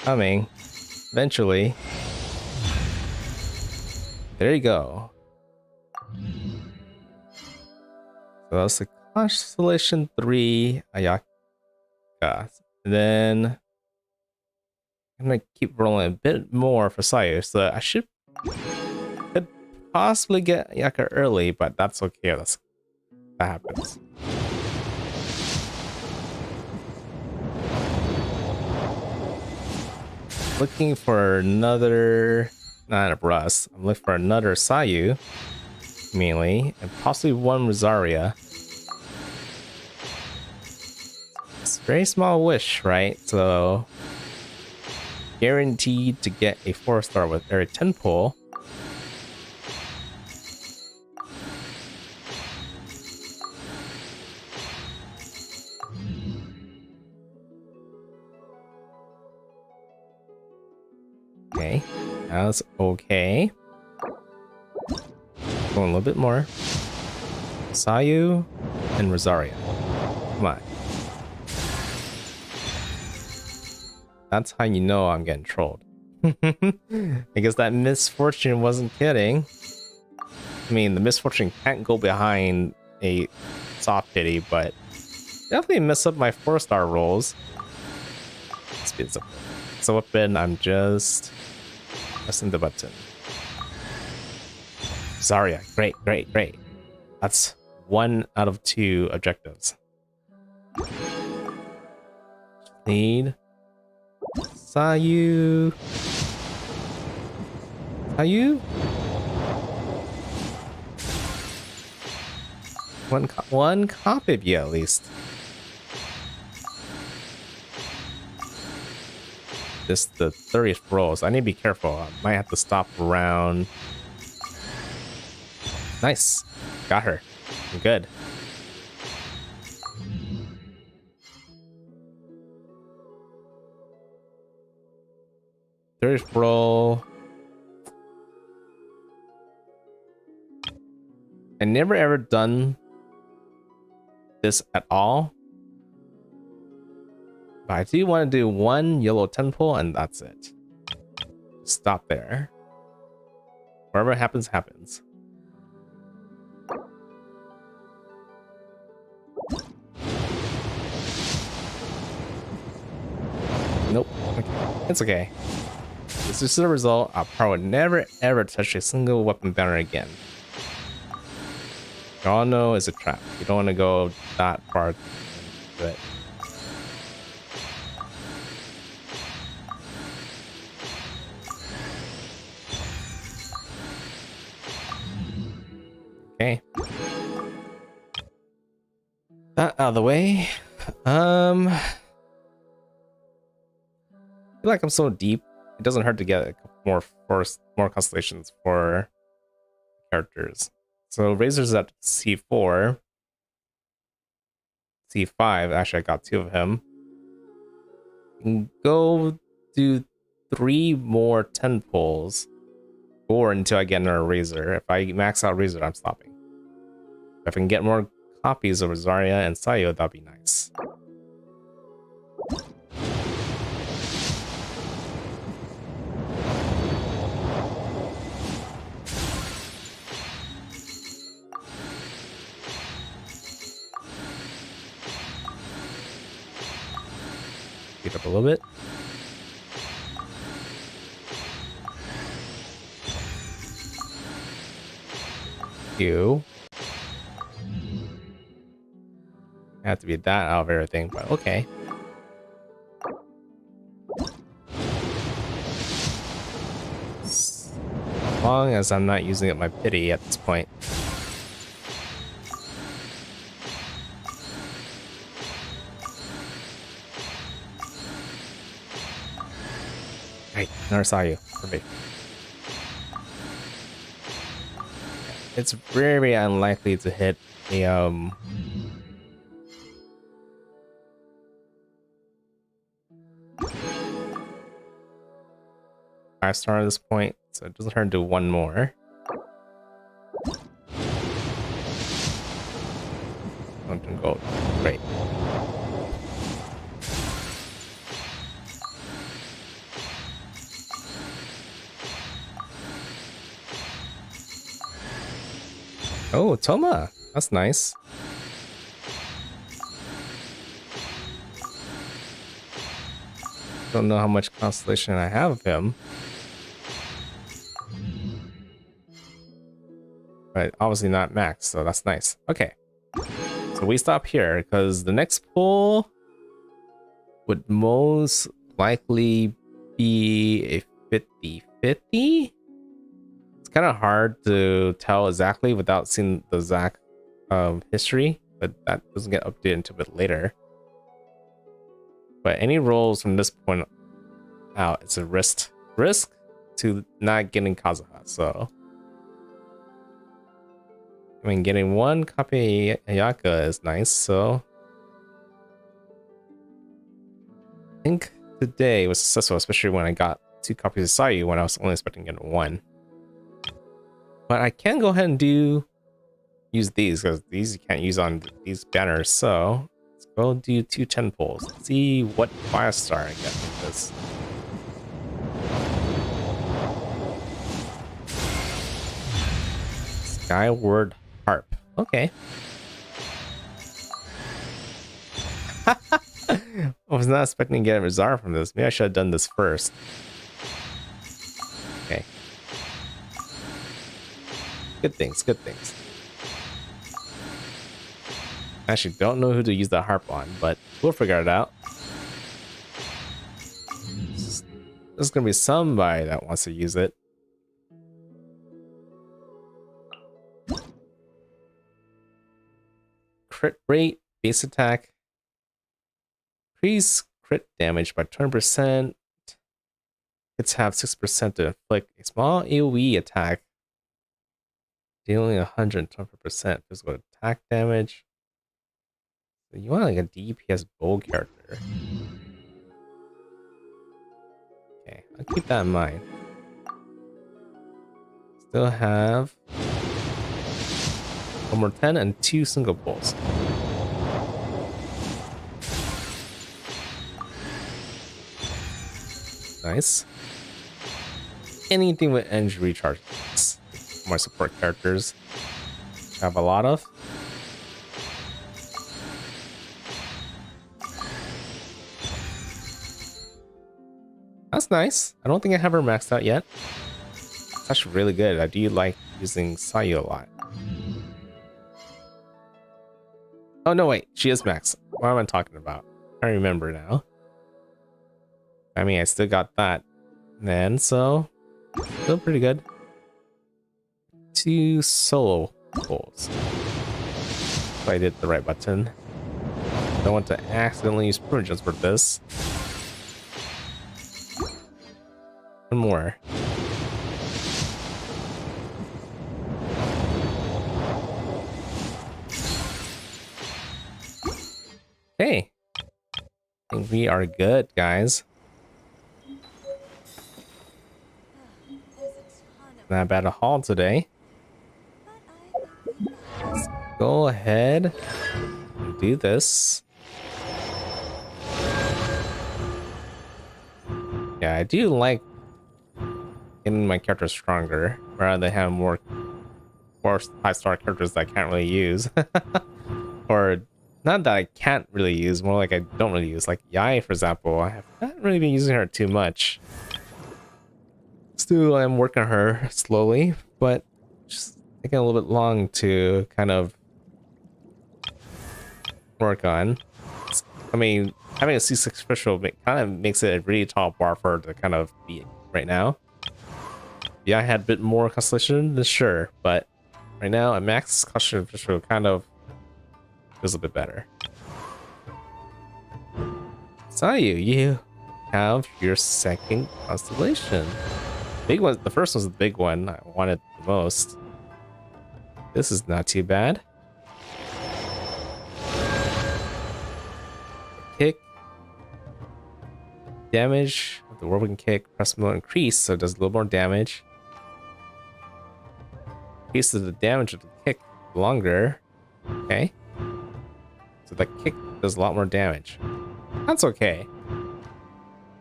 Coming. Eventually. There you go. So that's the Constellation 3 Ayaka. And then I'm gonna keep rolling a bit more for Sayu, so I could possibly get Ayaka early, but that's okay. That happens. Looking for another, not a Rust. I'm looking for another Sayu, mainly, and possibly one Rosaria. It's a very small wish, right? So, guaranteed to get a 4-star with every 10 pull. Okay, that's okay. Going a little bit more. Sayu and Rosaria. Come on. That's how you know I'm getting trolled. I guess that misfortune wasn't kidding. I mean, the misfortune can't go behind a soft pity, but definitely mess up my 4-star rolls. Speeds up. So weapon, I'm just pressing the button. Zarya, great, great, great. That's 1 out of 2 objectives. Need Sayu. Sayu? One copy of you at least. Just the 30th rolls. I need to be careful. I might have to stop around. Nice. Got her. I'm good. Third roll. I never ever done this at all. But I do want to do 1 yellow 10 pull and that's it. Stop there. Whatever happens, happens. Nope. Okay. It's okay. This is the result. I'll probably never ever touch a single weapon banner again. You all know it's a trap. You don't want to go that far into it. Okay. That out of the way. I feel like I'm so deep. It doesn't hurt to get a couple more constellations for characters. So Razor's at C4. C5. Actually, I got 2 of him. Can go do 3 more 10 pulls. Or until I get another Razor. If I max out Razor, I'm stopping. If I can get more copies of Rosaria and Sayu, that'd be nice. Speed up a little bit. You have to be that out of everything, but okay. As long as I'm not using up my pity at this point. Right, never saw you. Perfect. it's very unlikely to hit a five-star at this point, so it doesn't hurt to do one more. Mountain gold, great. Oh, Toma, that's nice. Don't know how much constellation I have of him. But obviously not max, so that's nice. Okay. So we stop here because the next pull would most likely be a 50-50. It's kind of hard to tell exactly without seeing the exact history, but that doesn't get updated until a bit later. But any rolls from this point out, it's a risk to not getting Kazuha. So I mean, getting one copy of Ayaka is nice, so I think today was successful, especially when I got 2 copies of Sayu when I was only expecting to get 1. But I can go ahead and use these, because these you can't use on these banners, so let's go do 2 10 pulls. Let's see what 5-star I get from this. Skyward Harp. Okay. I was not expecting to get a Rizar from this. Maybe I should have done this first. Okay. Good things, good things. I actually don't know who to use the harp on, but we'll figure it out. There's gonna be somebody that wants to use it. Crit rate, base attack, increase crit damage by 20%. Hits have 6% to inflict a small AoE attack, dealing 120% physical attack damage. So you want like a DPS bold character. Okay, I'll keep that in mind. Still have 1 more 10 and 2 single pulls. Nice. Anything with energy recharge. More support characters, which I have a lot of. That's nice. I don't think I have her maxed out yet. It's actually really good. I do like using Sayu a lot. Oh, no, wait. She is max. What am I talking about? I remember now. I mean, I still got that then, so still pretty good. 2 solo pulls. If I did the right button. Don't want to accidentally use privileges for this. 1 more. Okay. I think we are good, guys. Not bad a haul today. Let's go ahead and do this. Yeah, I do like getting my characters stronger, rather than have more 5-star characters that I can't really use. Or not that I can't really use, more like I don't really use. Like Yai, for example, I have not really been using her too much. Still, I'm working on her slowly, but just taking a little bit long to kind of work on. I mean, having a C6 official kind of makes it a really tall bar for her to kind of beat right now. Yeah, I had a bit more constellation than sure, but right now a max constellation official kind of feels a bit better. Sayu, you have your 2nd constellation. Big one. The first one's the big one I wanted the most. This is not too bad. Kick. Damage of the whirlwind kick. Press will increase, so it does a little more damage. Increases the damage of the kick longer. Okay. So the kick does a lot more damage. That's okay.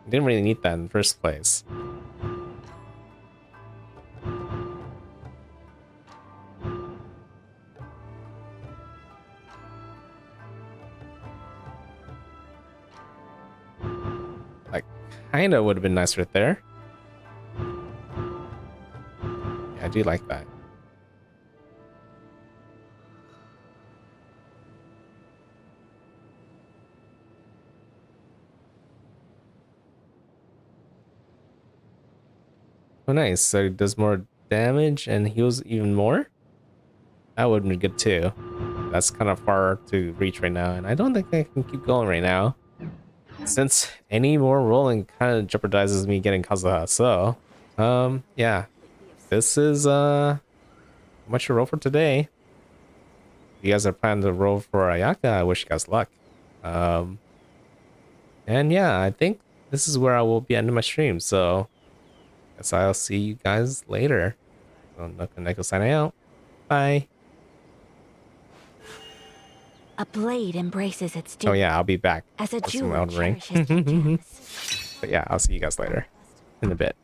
Didn't really need that in the first place. Like, kinda would have been nice right there. Yeah, I do like that. Oh, nice. So it does more damage and heals even more? That would be good too. That's kind of far to reach right now, and I don't think I can keep going right now, since any more rolling kind of jeopardizes me getting Kazuha. So, yeah. This is, much to roll for today. If you guys are planning to roll for Ayaka, I wish you guys luck. And yeah, I think this is where I will be ending my stream, so guess I'll see you guys later. So, NoukonNeko signing out. Bye. A blade embraces its Oh yeah, I'll be back as a for some jewel Elden Ring. cherishes gems. But yeah, I'll see you guys later in a bit.